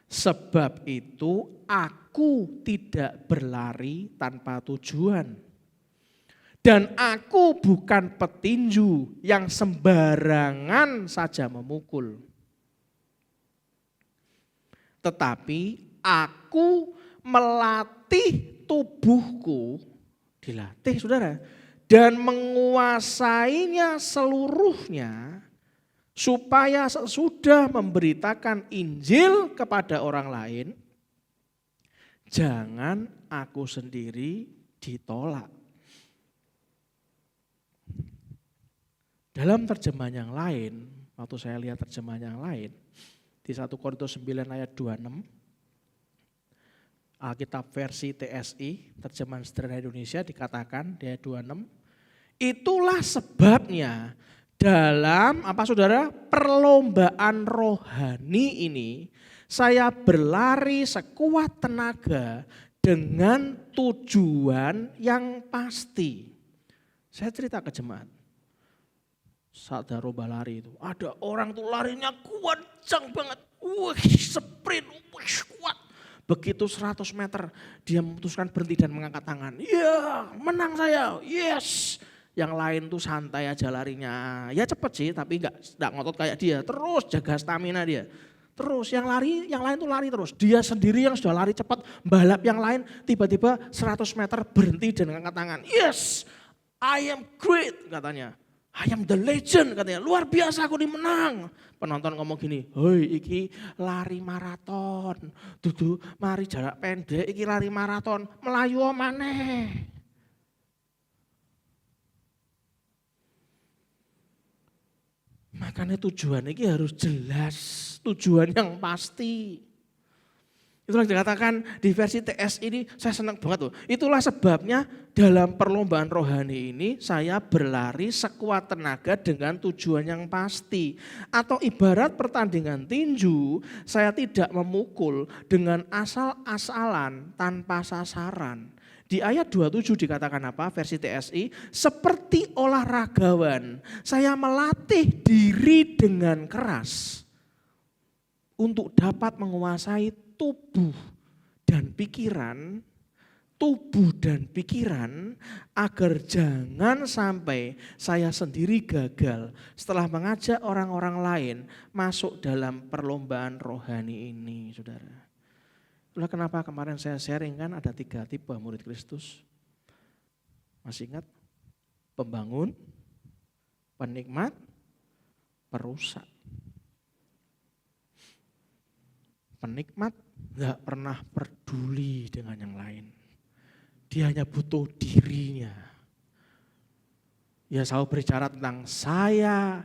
Sebab itu aku tidak berlari tanpa tujuan. Dan aku bukan petinju yang sembarangan saja memukul. Tetapi aku melatih tubuhku, dilatih saudara, dan menguasainya seluruhnya supaya sesudah memberitakan Injil kepada orang lain, jangan aku sendiri ditolak. Dalam terjemahan yang lain, waktu saya lihat terjemahan yang lain, di 1 Korintus 9 ayat 26, Alkitab versi TSI, terjemahan sederhana Indonesia dikatakan di ayat 26, itulah sebabnya dalam saudara perlombaan rohani ini saya berlari sekuat tenaga dengan tujuan yang pasti. Saya cerita ke jemaat. Saat daroba lari itu, ada orang tuh larinya kencang banget, sprint, kuat. Begitu 100 meter, dia memutuskan berhenti dan mengangkat tangan. Ya, menang saya, yes. Yang lain tuh santai aja larinya, ya cepet sih, tapi enggak ngotot kayak dia. Terus jaga stamina dia. Terus yang lain tuh lari terus. Dia sendiri yang sudah lari cepat, balap yang lain tiba-tiba 100 meter berhenti dan mengangkat tangan. Yes, I am great katanya. I am the legend katanya, luar biasa aku dimenang. Penonton ngomong gini, hoi iki lari maraton, dudu mari jarak pendek, iki lari maraton, melayu maneh. Makanya tujuan ini harus jelas, tujuan yang pasti. Itulah yang dikatakan di versi TS ini, saya senang banget loh. Itulah sebabnya dalam perlombaan rohani ini saya berlari sekuat tenaga dengan tujuan yang pasti. Atau ibarat pertandingan tinju, saya tidak memukul dengan asal-asalan tanpa sasaran. Di ayat 27 dikatakan apa? Versi TSI, seperti olahragawan, saya melatih diri dengan keras untuk dapat menguasai tubuh dan pikiran agar jangan sampai saya sendiri gagal setelah mengajak orang-orang lain masuk dalam perlombaan rohani ini, saudara. Itulah kenapa kemarin saya sharing kan ada 3 tipe murid Kristus. Masih ingat? Pembangun, penikmat, perusak. Penikmat gak pernah peduli dengan yang lain. Dia hanya butuh dirinya. Ya selalu berbicara tentang saya,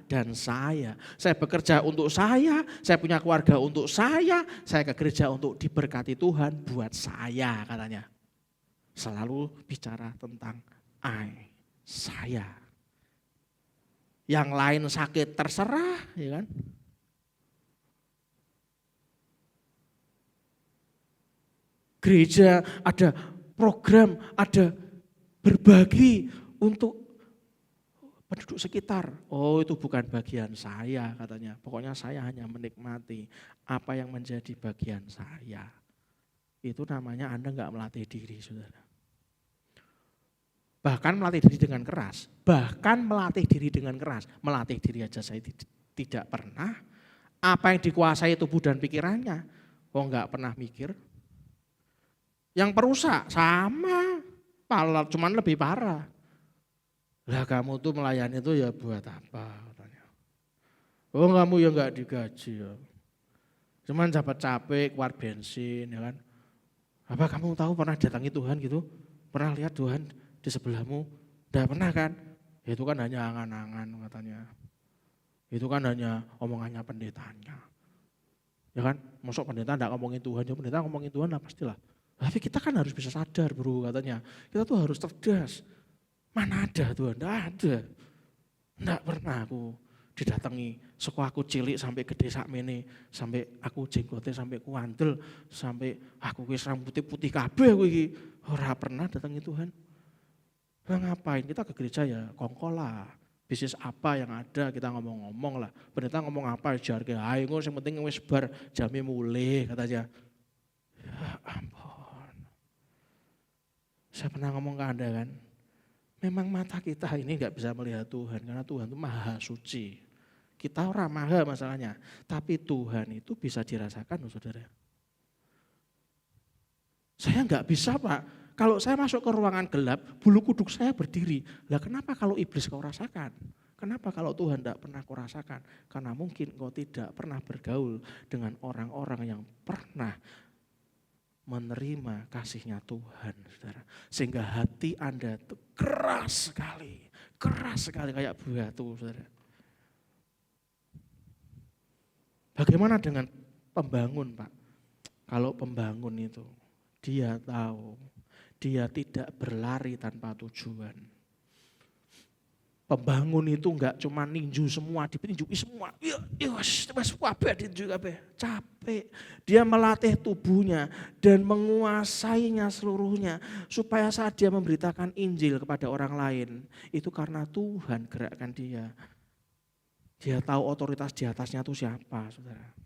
dan saya. Saya bekerja untuk saya punya keluarga untuk saya ke gereja untuk diberkati Tuhan buat saya katanya. Selalu bicara tentang saya. Yang lain sakit terserah, ya kan? Gereja ada program, ada berbagi untuk penduduk sekitar. Oh itu bukan bagian saya katanya. Pokoknya saya hanya menikmati apa yang menjadi bagian saya. Itu namanya Anda enggak melatih diri, saudara. Bahkan melatih diri dengan keras. Melatih diri aja saya tidak pernah. Apa yang dikuasai tubuh dan pikirannya. Oh enggak pernah mikir. Yang perusak sama, cuman lebih parah. Lah kamu tuh melayani itu ya buat apa katanya. Oh kamu ya enggak digaji ya. Cuman dapat capek, keluar bensin ya kan. Apa kamu tahu pernah datangi Tuhan gitu? Pernah lihat Tuhan di sebelahmu? Enggak pernah kan? Ya, itu kan hanya angan-angan katanya. Itu kan hanya omongannya pendetanya. Ya kan? Masuk pendeta enggak ngomongin Tuhan, ya pendeta ngomongin Tuhan lah pastilah. Tapi kita kan harus bisa sadar bro katanya. Kita tuh harus cerdas. Mana ada Tuhan? Enggak ada. Enggak pernah aku didatangi. Seko aku cilik sampai gede sakmene. Sampai aku jenggotnya sampai kuandel. Sampai aku wis rambutnya putih kabeh aku iki. Ora pernah datangi Tuhan. Lah ngapain? Kita ke gereja ya kongkol lah. Bisnis apa yang ada kita ngomong-ngomong lah. Pendeta ngomong apa jarke. Ayo yang penting wis bar jame mulih katanya. Ya ampun. Saya pernah ngomong ke Anda kan, memang mata kita ini gak bisa melihat Tuhan, karena Tuhan itu maha suci. Kita orang maha masalahnya, tapi Tuhan itu bisa dirasakan saudara. Saya gak bisa Pak, kalau saya masuk ke ruangan gelap, bulu kuduk saya berdiri. Lah kenapa kalau iblis kau rasakan? Kenapa kalau Tuhan tidak pernah kau rasakan? Karena mungkin kau tidak pernah bergaul dengan orang-orang yang pernah menerima kasihnya Tuhan, saudara. Sehingga hati Anda itu keras sekali kayak batu, saudara. Bagaimana dengan pembangun, Pak? Kalau pembangun itu, dia tahu, dia tidak berlari tanpa tujuan. Pembangun itu enggak cuma ninju semua, ditinjui semua. Capek. Dia melatih tubuhnya dan menguasainya seluruhnya. Supaya saat dia memberitakan Injil kepada orang lain, itu karena Tuhan gerakkan dia. Dia tahu otoritas di atasnya itu siapa, saudara.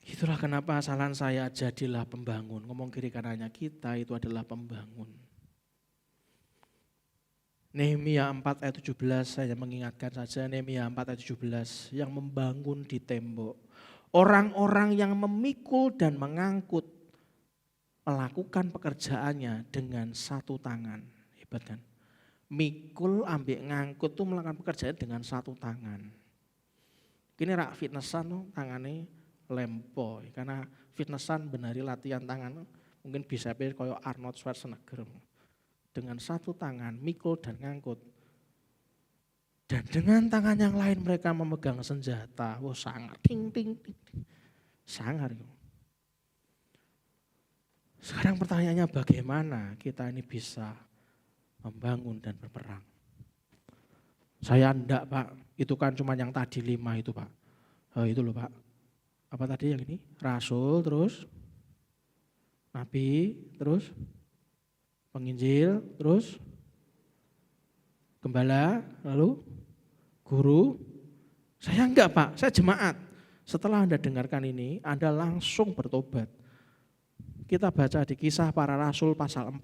Itulah kenapa saran saya jadilah pembangun. Ngomong kiri kanannya kita itu adalah pembangun. Nehemia 4 ayat 17 saya mengingatkan saja Nehemia 4 ayat 17 yang membangun di tembok. Orang-orang yang memikul dan mengangkut melakukan pekerjaannya dengan satu tangan. Hebat kan? Mikul ambek ngangkut tuh melakukan pekerjaan dengan satu tangan. Kini rak fitnessan tuh tangannya lempoi karena fitnessan benari latihan tangan mungkin bisa kayak Arnold Schwarzenegger. dengan satu tangan mikul dan ngangkut. Dan dengan tangan yang lain mereka memegang senjata. Wah, sangar, ting ting ting. Sangar. Sekarang pertanyaannya bagaimana kita ini bisa membangun dan berperang? Saya enggak, Pak. Itu kan cuma yang tadi 5 itu, Pak. Oh, itu loh, Pak. Apa tadi yang ini? Rasul, terus nabi, terus penginjil, terus gembala, lalu guru. Saya enggak, Pak. Saya jemaat. Setelah Anda dengarkan ini, Anda langsung bertobat. Kita baca di Kisah Para Rasul pasal 4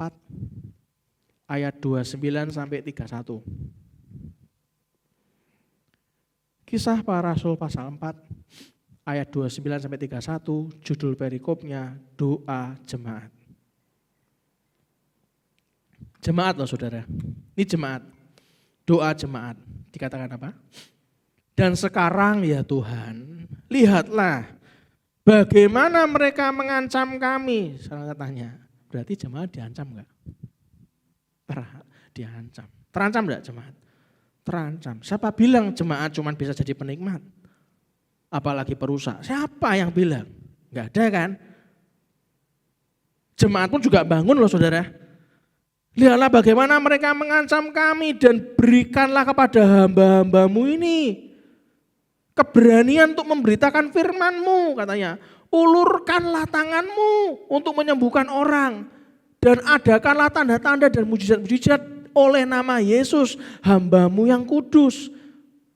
ayat 29 sampai 31. Kisah Para Rasul pasal 4 ayat 29 sampai 31, judul perikopnya doa jemaat. Jemaat loh saudara, ini jemaat, doa jemaat. Dikatakan apa? Dan sekarang ya Tuhan, lihatlah bagaimana mereka mengancam kami. Salah tanya, berarti jemaat diancam enggak? Diancam. Terancam enggak jemaat? Terancam. Siapa bilang jemaat cuma bisa jadi penikmat? Apalagi perusak. Siapa yang bilang? Enggak ada kan? Jemaat pun juga bangun loh saudara. Lihatlah bagaimana mereka mengancam kami dan berikanlah kepada hamba-hambamu ini keberanian untuk memberitakan firman-Mu katanya. Ulurkanlah tanganmu untuk menyembuhkan orang dan adakanlah tanda-tanda dan mujizat-mujizat oleh nama Yesus hamba-Mu yang kudus.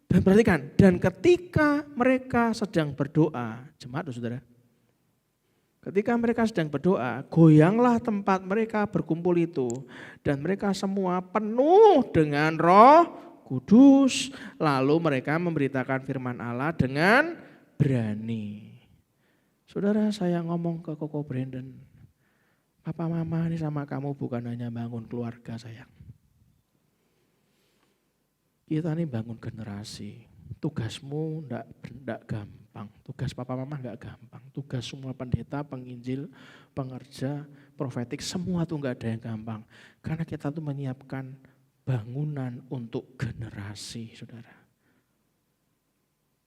Dan perhatikan, dan ketika mereka sedang berdoa, jemaat saudara, ketika mereka sedang berdoa, goyanglah tempat mereka berkumpul itu. Dan mereka semua penuh dengan Roh Kudus. Lalu mereka memberitakan firman Allah dengan berani. Saudara, saya ngomong ke Koko Brandon, Papa Mama ini sama kamu bukan hanya bangun keluarga sayang. Kita ini bangun generasi. Tugasmu enggak gampang, tugas Papa Mama enggak gampang, tugas semua pendeta, penginjil, pengerja, profetik, semua tuh enggak ada yang gampang. Karena kita tuh menyiapkan bangunan untuk generasi, saudara.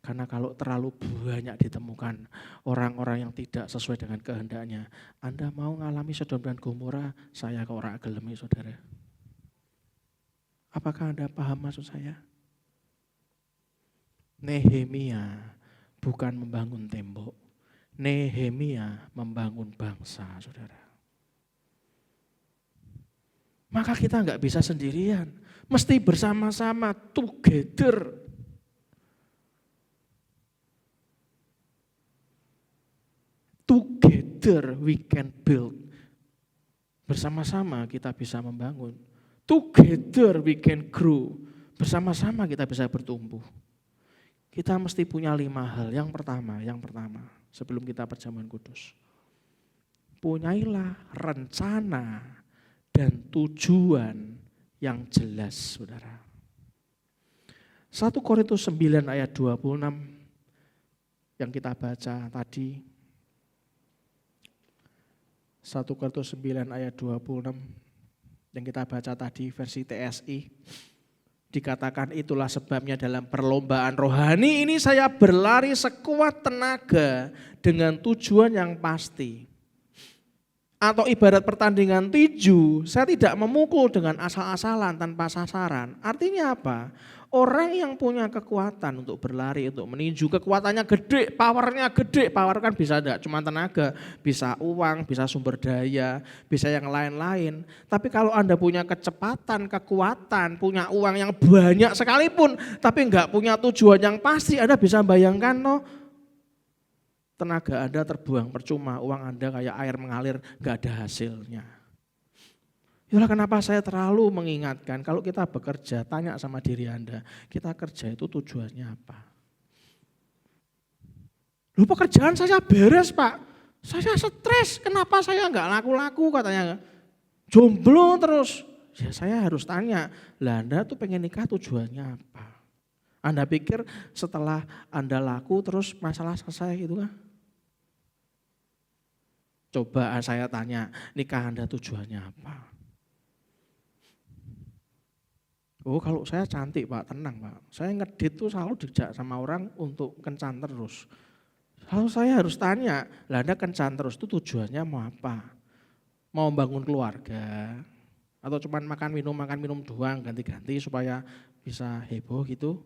Karena kalau terlalu banyak ditemukan orang-orang yang tidak sesuai dengan kehendaknya, Anda mau ngalami Sodom dan Gomora, saya kok ora gelem, saudara. Apakah Anda paham maksud saya? Nehemia bukan membangun tembok. Nehemia membangun bangsa, saudara. Maka kita enggak bisa sendirian. Mesti bersama-sama, together. Together we can build. Bersama-sama kita bisa membangun. Together we can grow. Bersama-sama kita bisa bertumbuh. Kita mesti punya 5 hal. Yang pertama, sebelum kita perjamuan kudus. Punyailah rencana dan tujuan yang jelas, saudara. 1 Korintus 9 ayat 26 yang kita baca tadi. 1 Korintus 9 ayat 26 yang kita baca tadi versi TSI. Dikatakan itulah sebabnya dalam perlombaan rohani ini saya berlari sekuat tenaga dengan tujuan yang pasti. Atau ibarat pertandingan tinju, saya tidak memukul dengan asal-asalan tanpa sasaran. Artinya apa? Orang yang punya kekuatan untuk berlari, untuk meninju, kekuatannya gede, power kan bisa enggak cuma tenaga, bisa uang, bisa sumber daya, bisa yang lain-lain. Tapi kalau Anda punya kecepatan, kekuatan, punya uang yang banyak sekalipun, tapi enggak punya tujuan yang pasti, Anda bisa bayangkan tenaga Anda terbuang percuma, uang Anda kayak air mengalir, enggak ada hasilnya. Itulah kenapa saya terlalu mengingatkan, kalau kita bekerja, tanya sama diri Anda, kita kerja itu tujuannya apa? Loh, pekerjaan saya beres Pak, saya stres, kenapa saya enggak laku-laku katanya. Jomblo terus, ya saya harus tanya, lah Anda tuh pengen nikah tujuannya apa? Anda pikir setelah Anda laku terus masalah selesai gitu kan? Coba saya tanya, nikah Anda tujuannya apa? Oh kalau saya cantik Pak, tenang Pak. Saya ngedit tuh selalu dijak sama orang untuk kencan terus. Kalau saya harus tanya, lah Anda kencan terus itu tujuannya mau apa? Mau bangun keluarga? Atau cuman makan minum doang ganti-ganti supaya bisa heboh gitu?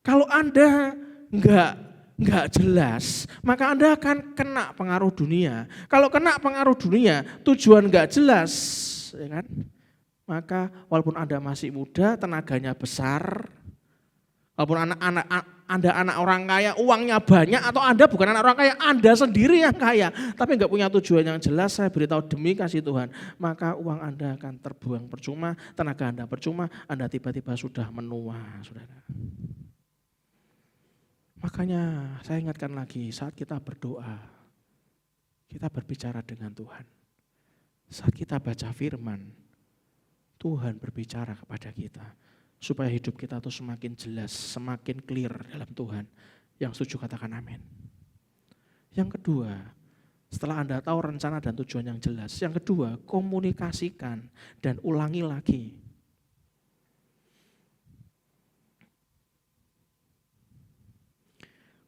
Kalau Anda enggak jelas, maka Anda akan kena pengaruh dunia. Kalau kena pengaruh dunia, tujuan enggak jelas, ya kan? Maka walaupun Anda masih muda, tenaganya besar, walaupun Anda anak orang kaya, uangnya banyak, atau Anda bukan anak orang kaya, Anda sendiri yang kaya, tapi enggak punya tujuan yang jelas, saya beritahu demi kasih Tuhan, maka uang Anda akan terbuang percuma, tenaga Anda percuma, Anda tiba-tiba sudah menua, saudara. Makanya saya ingatkan lagi, saat kita berdoa, kita berbicara dengan Tuhan. Saat kita baca firman, Tuhan berbicara kepada kita supaya hidup kita tuh semakin jelas, semakin clear dalam Tuhan. Yang setuju katakan amin. Yang kedua, setelah Anda tahu rencana dan tujuan yang jelas, yang kedua, komunikasikan dan ulangi lagi.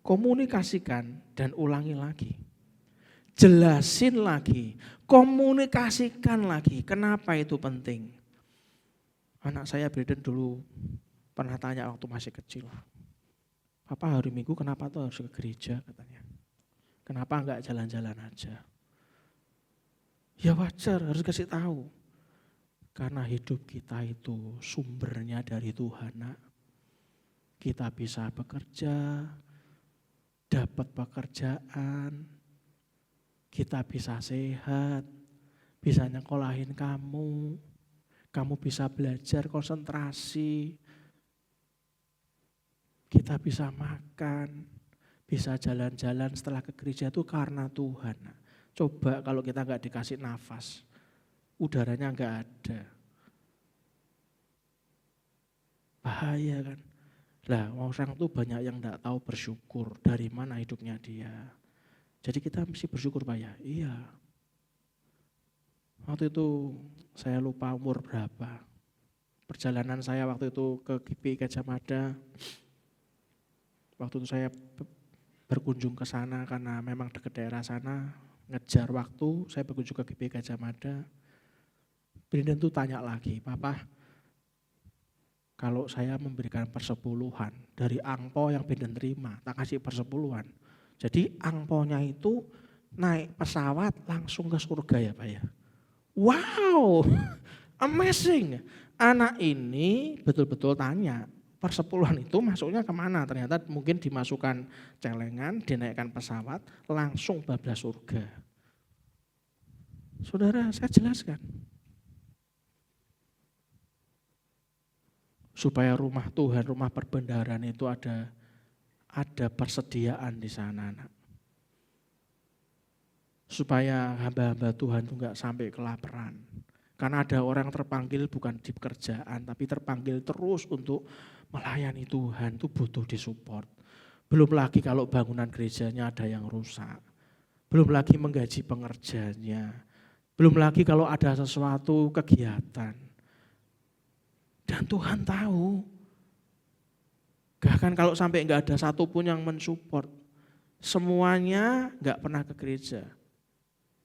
Komunikasikan dan ulangi lagi. Jelasin lagi, komunikasikan lagi. Kenapa itu penting? Anak saya Breden dulu pernah tanya waktu masih kecil. Papa hari Minggu kenapa tuh harus ke gereja katanya. Kenapa enggak jalan-jalan aja? Ya wajar harus kasih tahu. Karena hidup kita itu sumbernya dari Tuhan. Nak. Kita bisa bekerja, dapat pekerjaan, kita bisa sehat, bisa nyekolahin kamu. Kamu bisa belajar konsentrasi, kita bisa makan, bisa jalan-jalan setelah ke gereja itu karena Tuhan. Coba kalau kita nggak dikasih nafas, udaranya nggak ada. Bahaya kan? Lah orang tuh banyak yang nggak tahu bersyukur dari mana hidupnya dia. Jadi kita mesti bersyukur Pak ya, iya. Waktu itu saya lupa umur berapa. Perjalanan saya waktu itu ke GPI Gajah Mada. Waktu itu saya berkunjung ke sana karena memang dekat daerah sana. Ngejar waktu, saya berkunjung ke GPI Gajah Mada. Brenden tuh tanya lagi, Papa, kalau saya memberikan persepuluhan dari angpo yang Brenden terima, tak kasih persepuluhan. Jadi angponya itu naik pesawat langsung ke surga ya Pak ya. Wow, amazing. Anak ini betul-betul tanya, persepuluhan itu masuknya kemana? Ternyata mungkin dimasukkan celengan, dinaikkan pesawat, langsung bablas surga. Saudara, saya jelaskan. Supaya rumah Tuhan, rumah perbendaharaan itu ada persediaan di sana, anak. Supaya hamba-hamba Tuhan itu enggak sampai kelaparan. Karena ada orang terpanggil bukan di pekerjaan, tapi terpanggil terus untuk melayani Tuhan, itu butuh disupport. Belum lagi kalau bangunan gerejanya ada yang rusak. Belum lagi menggaji pengerjanya. Belum lagi kalau ada sesuatu kegiatan. Dan Tuhan tahu. Bahkan kalau sampai enggak ada satupun yang mensupport, semuanya enggak pernah ke gereja.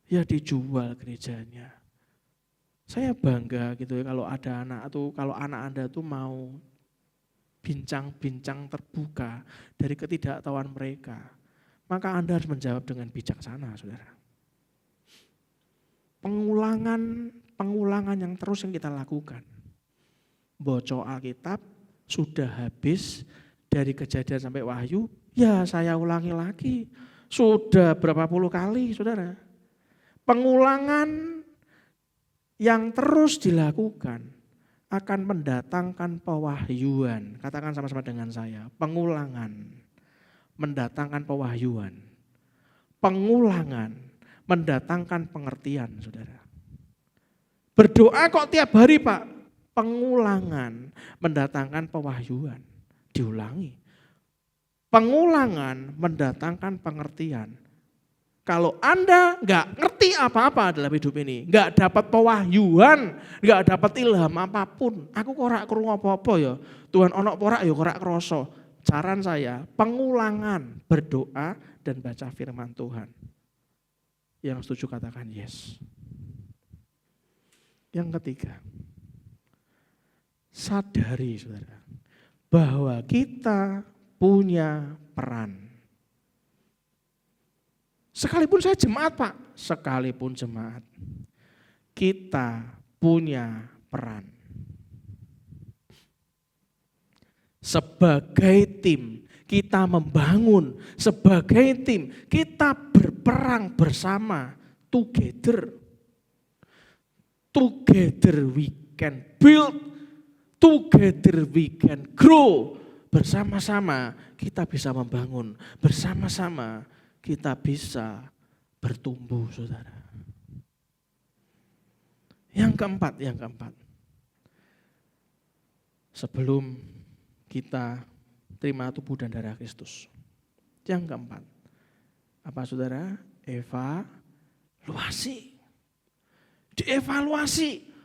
Ya dijual gerejanya. Saya bangga gitu ya kalau ada anak atau kalau anak Anda tuh mau bincang-bincang terbuka dari ketidaktahuan mereka. Maka Anda harus menjawab dengan bijaksana, Saudara. Pengulangan yang terus yang kita lakukan. Baca Alkitab sudah habis dari Kejadian sampai Wahyu, ya saya ulangi lagi. Sudah berapa puluh kali, Saudara. Pengulangan yang terus dilakukan akan mendatangkan pewahyuan. Katakan sama-sama dengan saya, pengulangan mendatangkan pewahyuan. Pengulangan mendatangkan pengertian, Saudara. Berdoa kok tiap hari, Pak? Pengulangan mendatangkan pewahyuan. Diulangi. Pengulangan mendatangkan pengertian. Kalau Anda nggak ngerti apa-apa dalam hidup ini, nggak dapat pewahyuan, nggak dapat ilham apapun, aku kok ora krungu apa-apa ya, Tuhan ono ora ya ora kroso. Saran saya, pengulangan berdoa dan baca firman Tuhan. Yang setuju katakan yes. Yang ketiga, sadari saudara, bahwa kita punya peran. Sekalipun saya jemaat Pak, sekalipun jemaat, kita punya peran. Sebagai tim, kita membangun. Sebagai tim, kita berperang bersama. Together. Together we can build. Together we can grow. Bersama-sama kita bisa membangun. Bersama-sama kita bisa bertumbuh, saudara. Yang keempat. Sebelum kita terima tubuh dan darah Kristus. Yang keempat. Apa saudara? Evaluasi. Dievaluasi.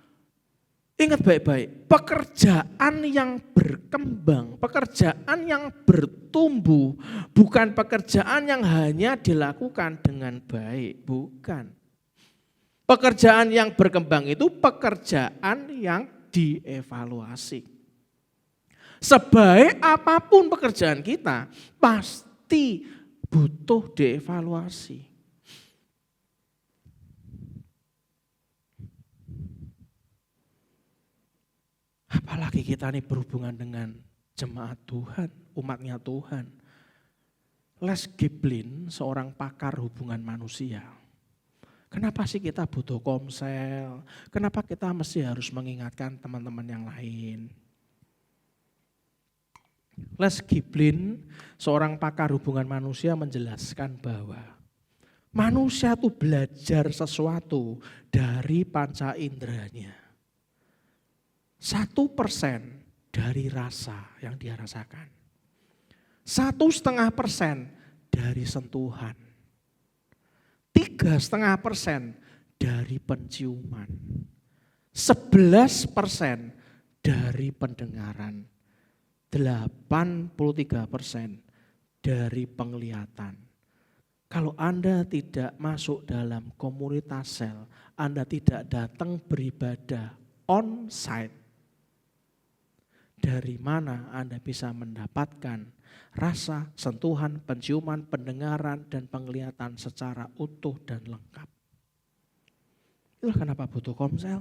Ingat baik-baik, pekerjaan yang berkembang, pekerjaan yang bertumbuh, bukan pekerjaan yang hanya dilakukan dengan baik, bukan. Pekerjaan yang berkembang itu pekerjaan yang dievaluasi. Sebaik apapun pekerjaan kita, pasti butuh dievaluasi. Apalagi kita ini berhubungan dengan jemaat Tuhan, umatnya Tuhan. Les Giblin, seorang pakar hubungan manusia. Kenapa sih kita butuh komsel? Kenapa kita mesti harus mengingatkan teman-teman yang lain? Les Giblin, seorang pakar hubungan manusia menjelaskan bahwa manusia itu belajar sesuatu dari panca inderanya. 1% dari rasa yang dia rasakan. 1,5% dari sentuhan. 3,5% dari penciuman. 11% dari pendengaran. 83% dari penglihatan. Kalau Anda tidak masuk dalam komunitas sel, Anda tidak datang beribadah on-site, dari mana Anda bisa mendapatkan rasa, sentuhan, penciuman, pendengaran, dan penglihatan secara utuh dan lengkap. Itulah kenapa butuh komsel.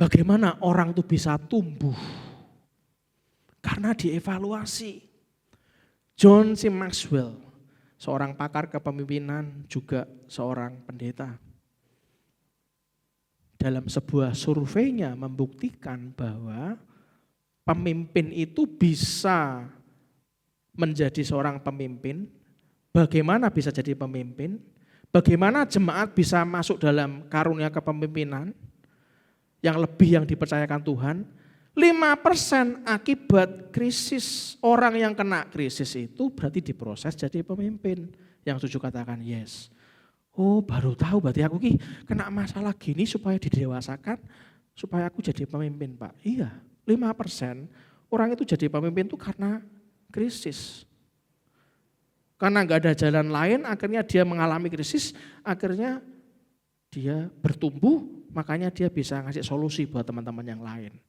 Bagaimana orang itu bisa tumbuh? Karena dievaluasi. John C. Maxwell, seorang pakar kepemimpinan, juga seorang pendeta, dalam sebuah surveinya membuktikan bahwa pemimpin itu bisa menjadi seorang pemimpin. Bagaimana bisa jadi pemimpin? Bagaimana jemaat bisa masuk dalam karunia kepemimpinan yang lebih yang dipercayakan Tuhan? 5% akibat krisis. Orang yang kena krisis itu berarti diproses jadi pemimpin. Yang setuju katakan yes. Oh, baru tahu berarti aku kena masalah gini supaya didewasakan, supaya aku jadi pemimpin, Pak. Iya, 5% orang itu jadi pemimpin itu karena krisis. Karena enggak ada jalan lain, akhirnya dia mengalami krisis, akhirnya dia bertumbuh, makanya dia bisa ngasih solusi buat teman-teman yang lain.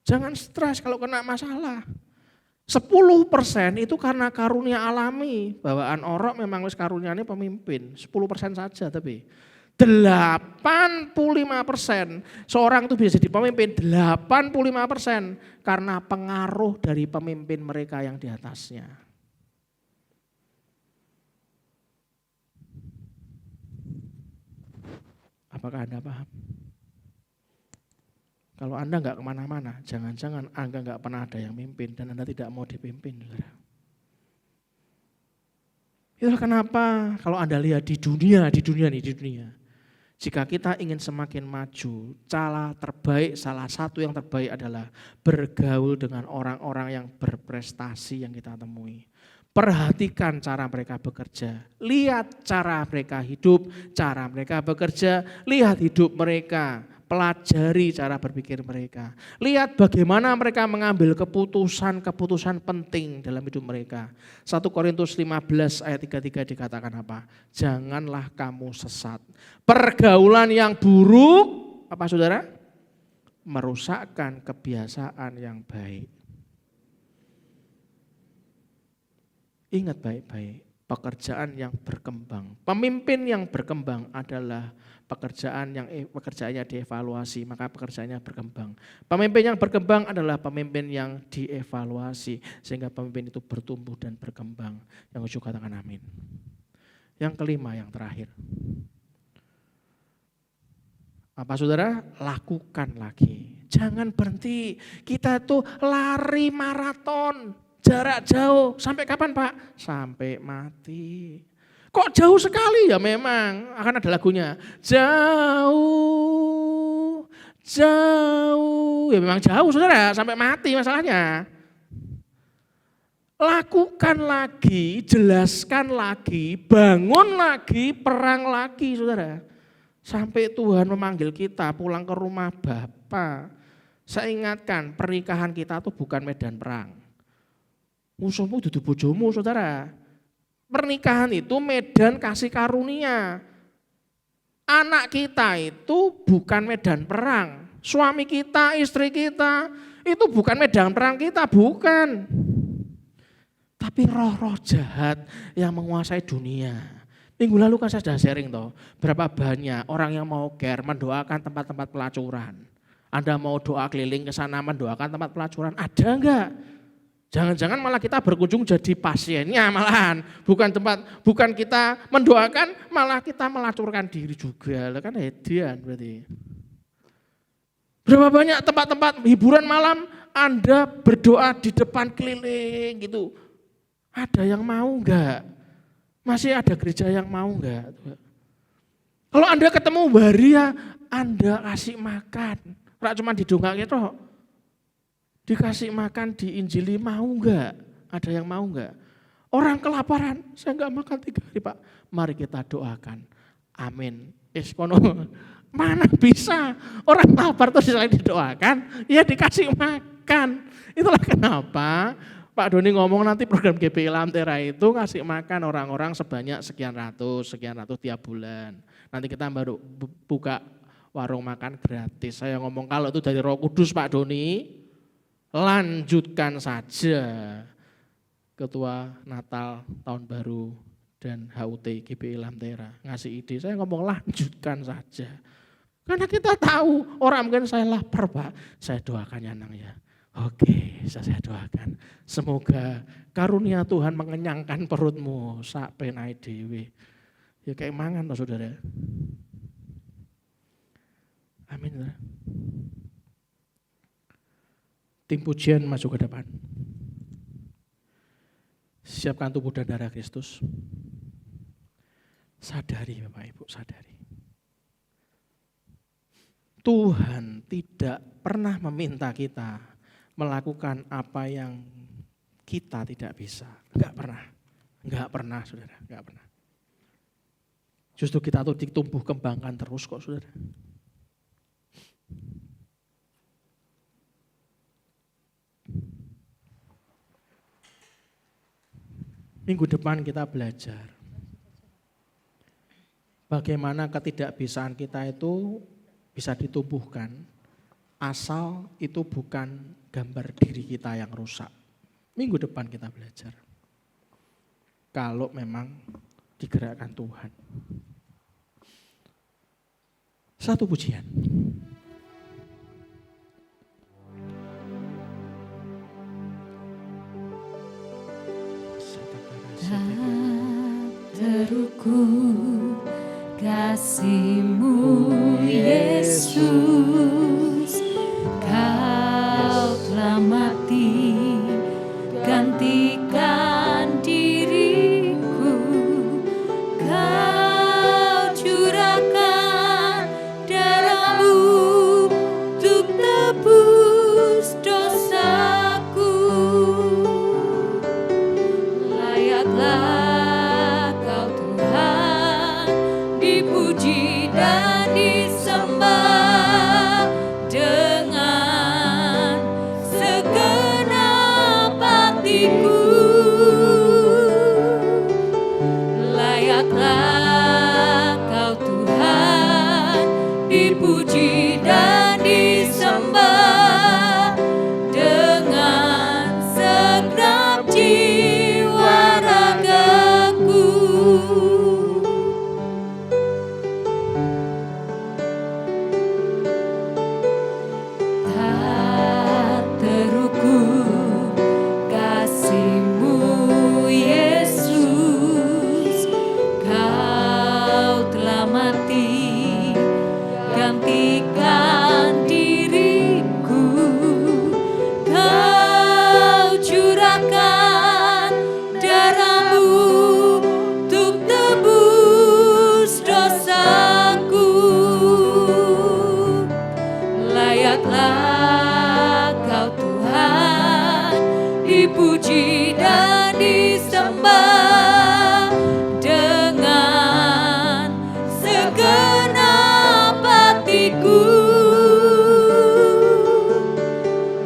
Jangan stres kalau kena masalah. 10% itu karena karunia alami, bawaan orok memang wis karuniane pemimpin, 10% saja tapi 85% seorang itu bisa jadi pemimpin, 85% karena pengaruh dari pemimpin mereka yang di atasnya. Apakah Anda paham? Kalau Anda enggak kemana-mana, jangan-jangan Anda enggak pernah ada yang mimpin dan Anda tidak mau dipimpin. Saudara. Itulah kenapa kalau Anda lihat di dunia, jika kita ingin semakin maju, cara terbaik, salah satu yang terbaik adalah bergaul dengan orang-orang yang berprestasi yang kita temui. Perhatikan cara mereka bekerja, lihat cara mereka hidup, cara mereka bekerja, lihat hidup mereka, pelajari cara berpikir mereka. Lihat bagaimana mereka mengambil keputusan-keputusan penting dalam hidup mereka. 1 Korintus 15 ayat 33 dikatakan apa? Janganlah kamu sesat. Pergaulan yang buruk, apa saudara? Merusakkan kebiasaan yang baik. Ingat baik-baik, pekerjaan yang berkembang. Pemimpin yang berkembang adalah pekerjaannya dievaluasi, maka pekerjaannya berkembang. Pemimpin yang berkembang adalah pemimpin yang dievaluasi, sehingga pemimpin itu bertumbuh dan berkembang. Yang ujuk katakan amin. Yang kelima, yang terakhir. Apa saudara? Lakukan lagi. Jangan berhenti. Kita tuh lari maraton. Jarak jauh. Sampai kapan Pak? Sampai mati. Kok jauh sekali? Ya memang. Akan ada lagunya. Jauh. Jauh. Ya memang jauh saudara. Sampai mati masalahnya. Lakukan lagi. Jelaskan lagi. Bangun lagi. Perang lagi saudara. Sampai Tuhan memanggil kita pulang ke rumah Bapa. Saya ingatkan pernikahan kita itu bukan medan perang. Musuhmu dudu bojomu saudara. Pernikahan itu medan kasih karunia. Anak kita itu bukan medan perang. Suami kita, istri kita itu bukan medan perang kita, bukan. Tapi roh-roh jahat yang menguasai dunia. Minggu lalu kan saya sudah sharing toh, berapa banyak orang yang mau care mendoakan tempat-tempat pelacuran. Anda mau doa keliling ke sana mendoakan tempat pelacuran, ada enggak? Jangan-jangan malah kita berkunjung jadi pasiennya malahan, bukan kita mendoakan, malah kita melacurkan diri juga, kan hedian berarti. Berapa banyak tempat-tempat hiburan malam Anda berdoa di depan keliling gitu, ada yang mau enggak? Masih ada gereja yang mau enggak? Kalau Anda ketemu waria, Anda kasih makan, rak cuma didongak gitu. Dikasih makan di Injili mau enggak? Ada yang mau enggak? Orang kelaparan, saya enggak makan 3 hari Pak. Mari kita doakan. Amin. Mana bisa orang lapar terus selain didoakan, ya dikasih makan. Itulah kenapa Pak Doni ngomong nanti program GPI Lamtera itu ngasih makan orang-orang sebanyak sekian ratus tiap bulan. Nanti kita baru buka warung makan gratis. Saya ngomong kalau itu dari Roh Kudus Pak Doni, lanjutkan saja. Ketua Natal, Tahun Baru, dan HUT GPI Lamtera ngasih ide, saya ngomong lanjutkan saja. Karena kita tahu orang mungkin saya lapar Pak, saya doakan ya Nang ya. Oke, saya doakan. Semoga karunia Tuhan mengenyangkan perutmu sak penai dewe. Ya kayak mangan loh saudara. Amin. Saudara. Tim pujian masuk ke depan. Siapkan tubuh dan darah Kristus. Sadari Bapak Ibu, sadari. Tuhan tidak pernah meminta kita melakukan apa yang kita tidak bisa. Enggak pernah saudara, enggak pernah. Justru kita tuh ditumbuh kembangkan terus kok saudara. Minggu depan kita belajar bagaimana ketidakbisaan kita itu bisa ditumbuhkan asal itu bukan gambar diri kita yang rusak. Minggu depan kita belajar. Kalau memang digerakkan Tuhan. Satu pujian. Terukur kasih-Mu Yesus, Kau telah mati gantikan diriku, Kau curahkan darah-Mu untuk tebus dosaku. Layaklah Kau Tuhan, dipuji dan disembah dengan segenap hatiku.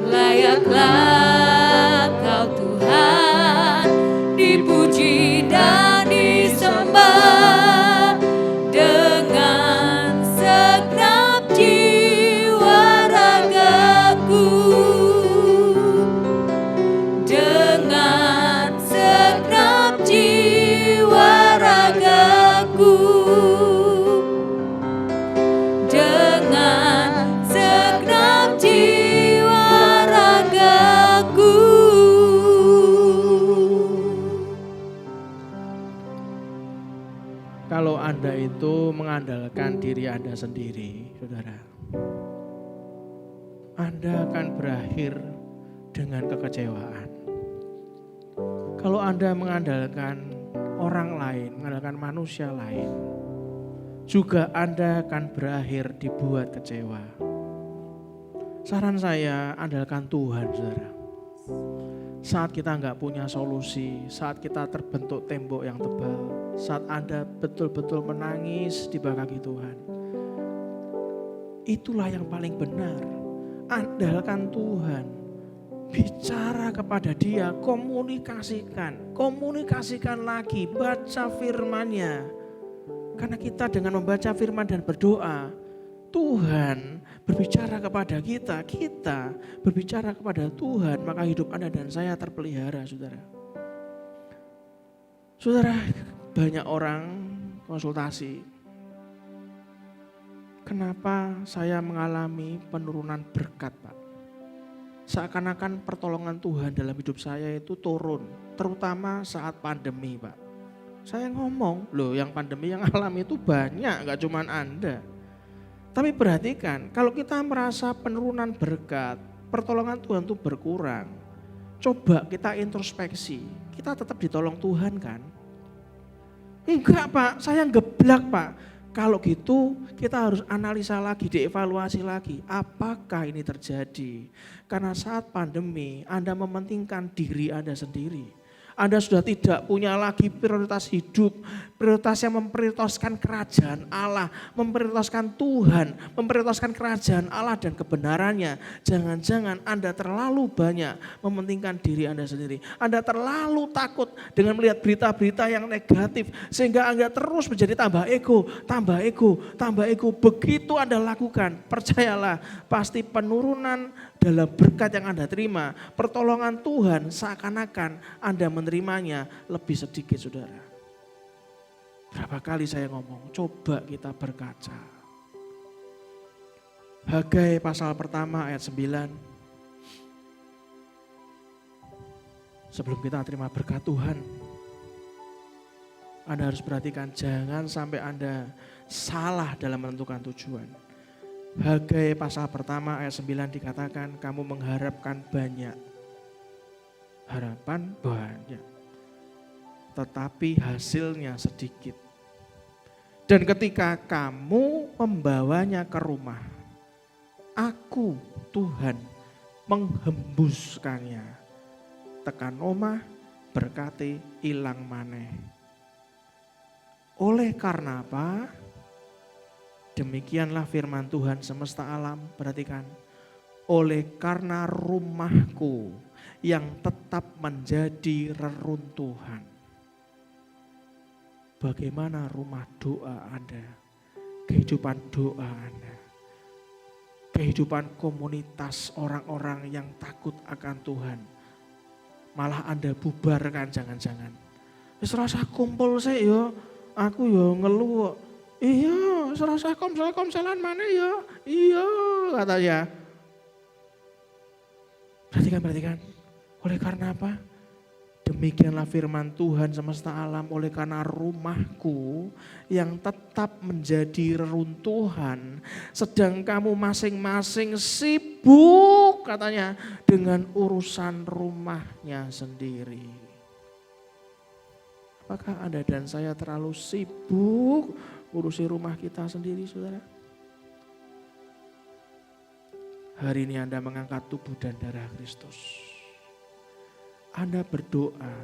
Layaklah Kau Tuhan, dipuji dan disembah dengan segenap jiwa ragaku. Dengan segenap jiwa ragaku. Dengan segenap jiwa ragaku. Kalau Anda itu mengandalkan diri Anda sendiri, saudara, Anda akan berakhir dengan kekecewaan. Kalau Anda mengandalkan orang lain, mengandalkan manusia lain, juga Anda akan berakhir dibuat kecewa. Saran saya, andalkan Tuhan, saudara. Saat kita nggak punya solusi, saat kita terbentuk tembok yang tebal, saat Anda betul-betul menangis di bawah kaki Tuhan, itulah yang paling benar. Andalkan Tuhan, bicara kepada Dia, komunikasikan lagi, baca firman-Nya. Karena kita dengan membaca firman dan berdoa, Tuhan berbicara kepada kita, kita berbicara kepada Tuhan, maka hidup Anda dan saya terpelihara, saudara. Saudara, banyak orang konsultasi, kenapa saya mengalami penurunan berkat, Pak? Seakan-akan pertolongan Tuhan dalam hidup saya itu turun, terutama saat pandemi, Pak. Saya ngomong, loh yang pandemi yang alami itu banyak, gak cuma Anda. Tapi perhatikan, kalau kita merasa penurunan berkat, pertolongan Tuhan itu berkurang, coba kita introspeksi, kita tetap ditolong Tuhan kan? Enggak Pak, saya geblak Pak. Kalau gitu kita harus analisa lagi, dievaluasi lagi, apakah ini terjadi? Karena saat pandemi Anda mementingkan diri Anda sendiri. Anda sudah tidak punya lagi prioritas hidup, prioritas yang memprioritaskan kerajaan Allah, memprioritaskan Tuhan, memprioritaskan kerajaan Allah dan kebenarannya. Jangan-jangan Anda terlalu banyak mementingkan diri Anda sendiri. Anda terlalu takut dengan melihat berita-berita yang negatif, sehingga Anda terus menjadi tambah ego. Begitu Anda lakukan, percayalah pasti penurunan dalam berkat yang Anda terima, pertolongan Tuhan seakan-akan Anda menerimanya lebih sedikit, saudara. Berapa kali saya ngomong, coba kita berkaca. Hagai pasal pertama ayat 9. Sebelum kita terima berkat Tuhan, Anda harus perhatikan jangan sampai Anda salah dalam menentukan tujuan. Hagai pasal pertama ayat 9 dikatakan kamu mengharapkan banyak. Harapan banyak. Tetapi hasilnya sedikit. Dan ketika kamu membawanya ke rumah, aku Tuhan menghembuskannya. Tekan omah berkati ilang maneh. Oleh karena apa? Demikianlah firman Tuhan semesta alam, perhatikan. Oleh karena rumahku yang tetap menjadi reruntuhan. Bagaimana rumah doa Anda? Kehidupan doa Anda. Kehidupan komunitas orang-orang yang takut akan Tuhan. Malah Anda bubarkan jangan-jangan. Wis rasa kumpul sih yo, aku yo ngeluh. Iya, serasa komselan mana ya? Iya, katanya. Perhatikan. Oleh karena apa? Demikianlah firman Tuhan semesta alam, oleh karena rumahku yang tetap menjadi reruntuhan, sedang kamu masing-masing sibuk katanya dengan urusan rumahnya sendiri. Apakah Anda dan saya terlalu sibuk urusi rumah kita sendiri, saudara? Hari ini Anda mengangkat tubuh dan darah Kristus. Anda berdoa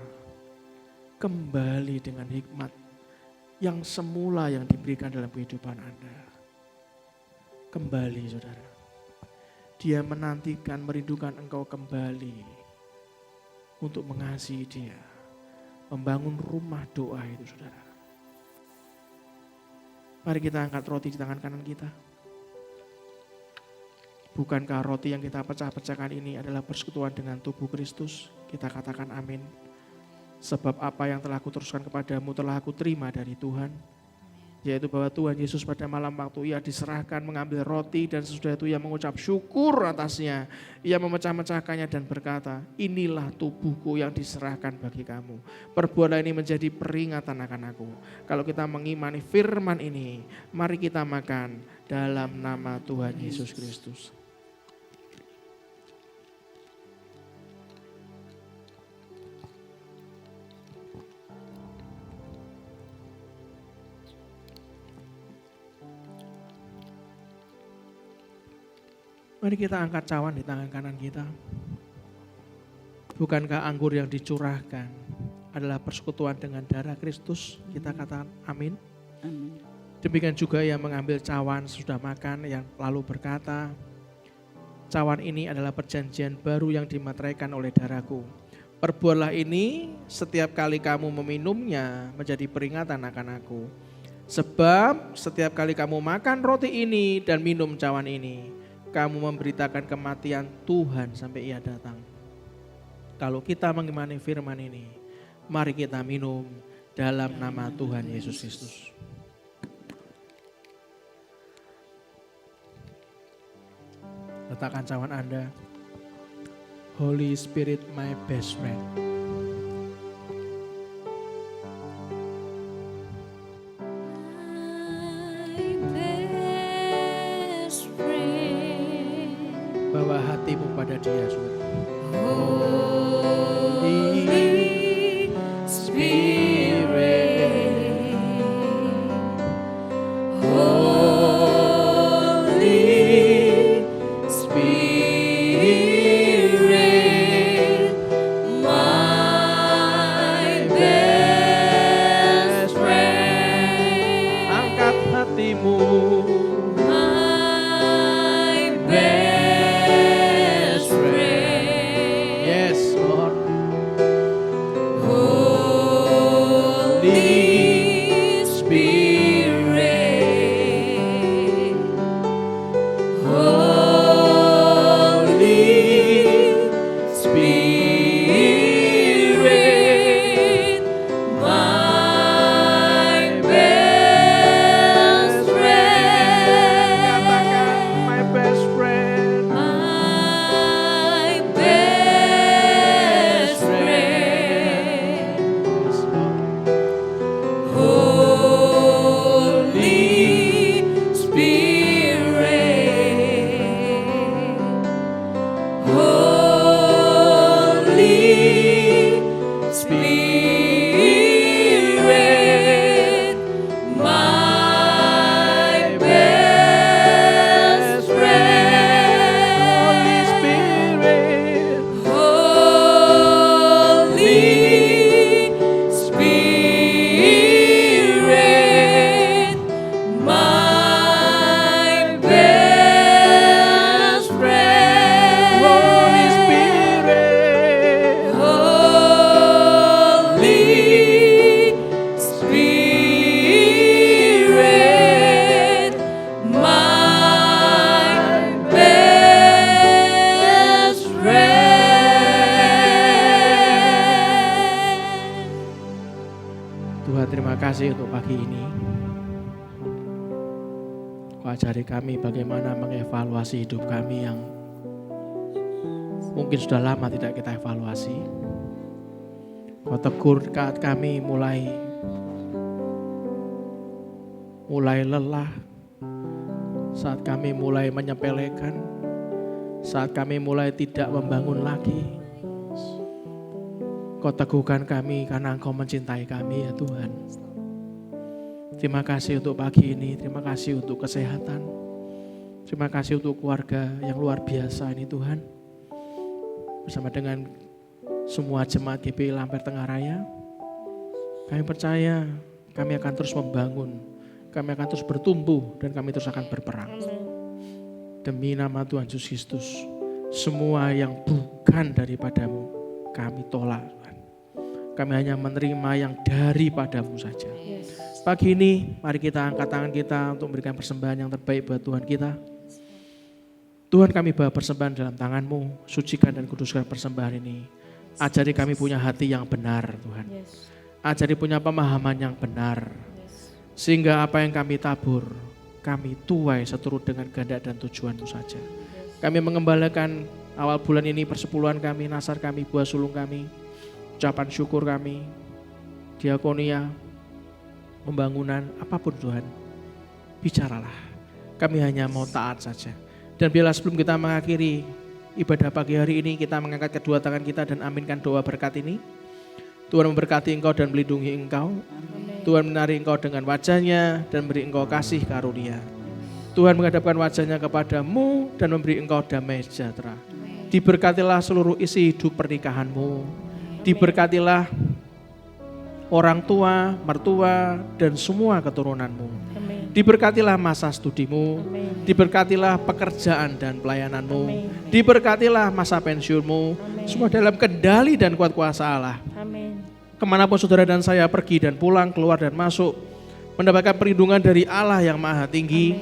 kembali dengan hikmat yang semula yang diberikan dalam kehidupan Anda. Kembali saudara. Dia menantikan, merindukan engkau kembali untuk mengasihi dia. Membangun rumah doa itu saudara. Mari kita angkat roti di tangan kanan kita. Bukankah roti yang kita pecah-pecahkan ini adalah persekutuan dengan tubuh Kristus? Kita katakan amin. Sebab apa yang telah kuteruskan kepadamu telah aku terima dari Tuhan. Yaitu bahwa Tuhan Yesus pada malam waktu ia diserahkan mengambil roti dan sesudah itu ia mengucap syukur atasnya. Ia memecah-mecahkannya dan berkata, inilah tubuhku yang diserahkan bagi kamu. Perbuatlah ini menjadi peringatan akan aku. Kalau kita mengimani firman ini, mari kita makan dalam nama Tuhan Yesus Kristus. Mari kita angkat cawan di tangan kanan kita. Bukankah anggur yang dicurahkan adalah persekutuan dengan darah Kristus? Kita katakan amin. Amin. Demikian juga yang mengambil cawan sudah makan yang lalu berkata, cawan ini adalah perjanjian baru yang dimateraikan oleh darahku. Perbuatlah ini setiap kali kamu meminumnya menjadi peringatan akan aku. Sebab setiap kali kamu makan roti ini dan minum cawan ini, kamu memberitakan kematian Tuhan sampai ia datang. Kalau kita mengimani firman ini, mari kita minum dalam nama Tuhan Yesus Kristus. Letakkan cawan Anda. Holy Spirit, my best friend. Bawa hatimu pada dia, saudara. Holy Spirit, Holy Spirit, my best friend. Angkat hatimu. kasih untuk pagi ini. Kau ajari kami bagaimana mengevaluasi hidup kami yang mungkin sudah lama tidak kita evaluasi. Kau tegur saat kami mulai lelah, saat kami mulai menyepelekan, saat kami mulai tidak membangun lagi. Kau teguhkan kami karena Engkau mencintai kami ya Tuhan. Terima kasih untuk pagi ini, terima kasih untuk kesehatan. Terima kasih untuk keluarga yang luar biasa ini Tuhan. Bersama dengan semua jemaat GPI Lampert Tengah Raya, kami percaya kami akan terus membangun, kami akan terus bertumbuh, dan kami terus akan berperang. Demi nama Tuhan Yesus Kristus, semua yang bukan daripadamu kami tolak Tuhan. Kami hanya menerima yang daripadamu saja. Pagi ini mari kita angkat tangan kita untuk memberikan persembahan yang terbaik buat Tuhan kita. Tuhan, kami bawa persembahan dalam tangan-Mu, sucikan dan kuduskan persembahan ini. Ajari kami punya hati yang benar Tuhan. Ajari punya pemahaman yang benar. Sehingga apa yang kami tabur, kami tuai seturut dengan kehendak dan tujuan-Mu saja. Kami mengembalikan awal bulan ini persepuluhan kami, nasar kami, buah sulung kami, ucapan syukur kami, diakonia, pembangunan, apapun Tuhan. Bicaralah, kami hanya mau taat saja. Dan biarlah sebelum kita mengakhiri ibadah pagi hari ini, kita mengangkat kedua tangan kita dan aminkan doa berkat ini. Tuhan memberkati engkau dan melindungi engkau. Tuhan menarik engkau dengan wajahnya dan beri engkau kasih karunia. Tuhan menghadapkan wajahnya kepadamu dan memberi engkau damai sejahtera. Diberkatilah seluruh isi hidup pernikahanmu. Diberkatilah orang tua, mertua, dan semua keturunanmu. Diberkatilah masa studimu. Diberkatilah pekerjaan dan pelayananmu. Diberkatilah masa pensiunmu. Semua dalam kendali dan kuat kuasa Allah. Kemanapun saudara dan saya pergi dan pulang, keluar dan masuk, mendapatkan perlindungan dari Allah yang maha tinggi.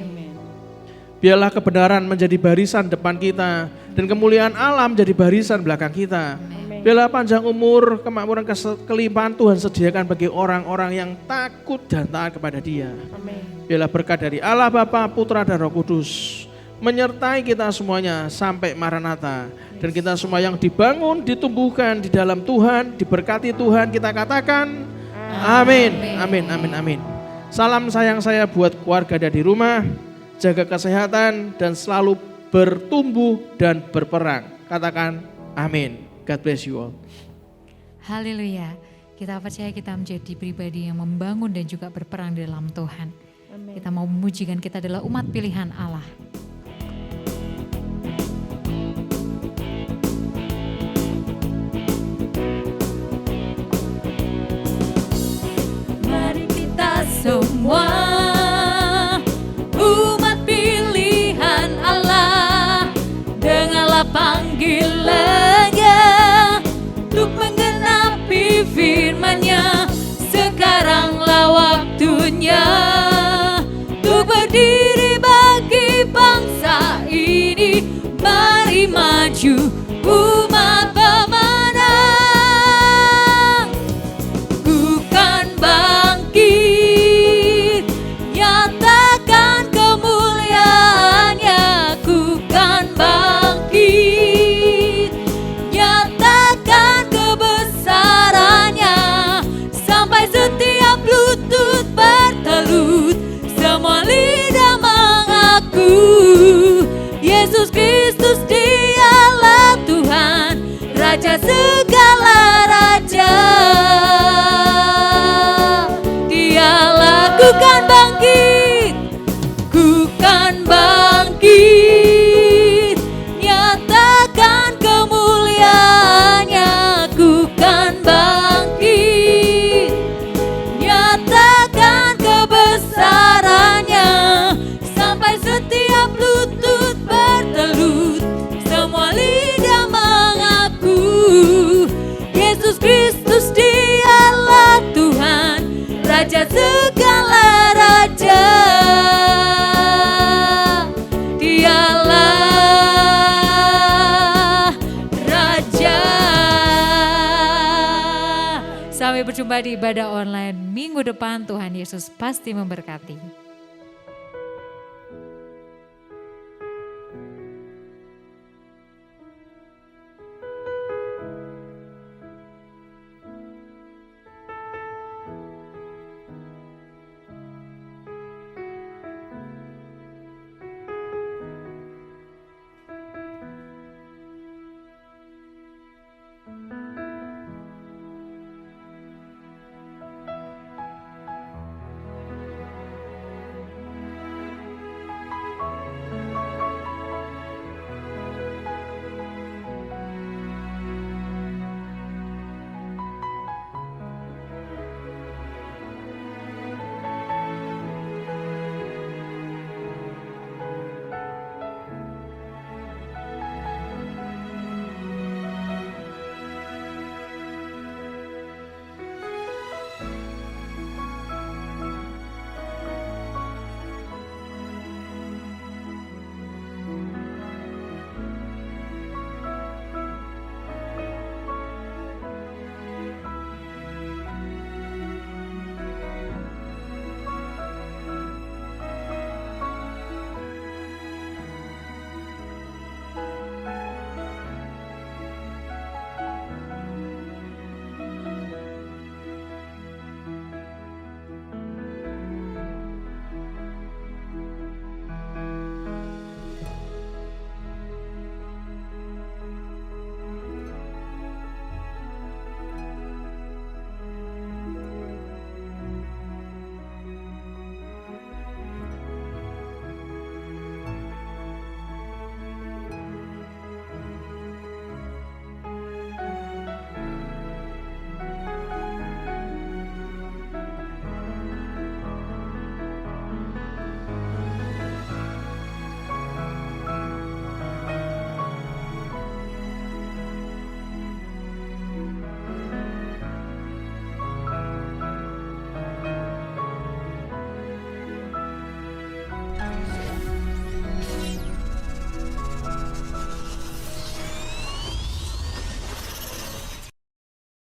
Biarlah kebenaran menjadi barisan depan kita dan kemuliaan Allah menjadi barisan belakang kita. Biarlah panjang umur, kemakmuran, kelimpahan Tuhan sediakan bagi orang-orang yang takut dan taat kepada Dia. Biarlah berkat dari Allah Bapa, Putra dan Roh Kudus menyertai kita semuanya sampai Maranatha. Dan kita semua yang dibangun, ditumbuhkan di dalam Tuhan, diberkati Tuhan, kita katakan amin, amin, amin, amin. Salam sayang saya buat keluarga ada di rumah, jaga kesehatan dan selalu bertumbuh dan berperang. Katakan amin. God bless you all. Haleluya. Kita percaya kita menjadi pribadi yang membangun dan juga berperang di dalam Tuhan. Kita mau memujikan kita adalah umat pilihan Allah. Mari kita semua umat pilihan Allah, dengarlah panggilannya untuk menggenapi firman-Nya. Sekaranglah waktunya untuk berdiri bagi bangsa ini. Mari maju umat pemenang, ku kan bangkit, nyatakan kemuliaannya. Ku kan bangkit, nyatakan kebesarannya, sampai setiap lutut bertelut, semua lidah mengaku Yesus Kristus Dialah Tuhan, Raja segala raja. Dialah, ku kan bangkit, ku kan bangkit, nyatakan kemuliaannya. Ku kan bangkit, nyatakan kebesarannya, sampai setiap lutut bertelut, semua lidah mengaku Yesus Kristus Dialah Tuhan, Raja segala raja. Dialah Raja. Sampai berjumpa di ibadah online minggu depan. Tuhan Yesus pasti memberkati.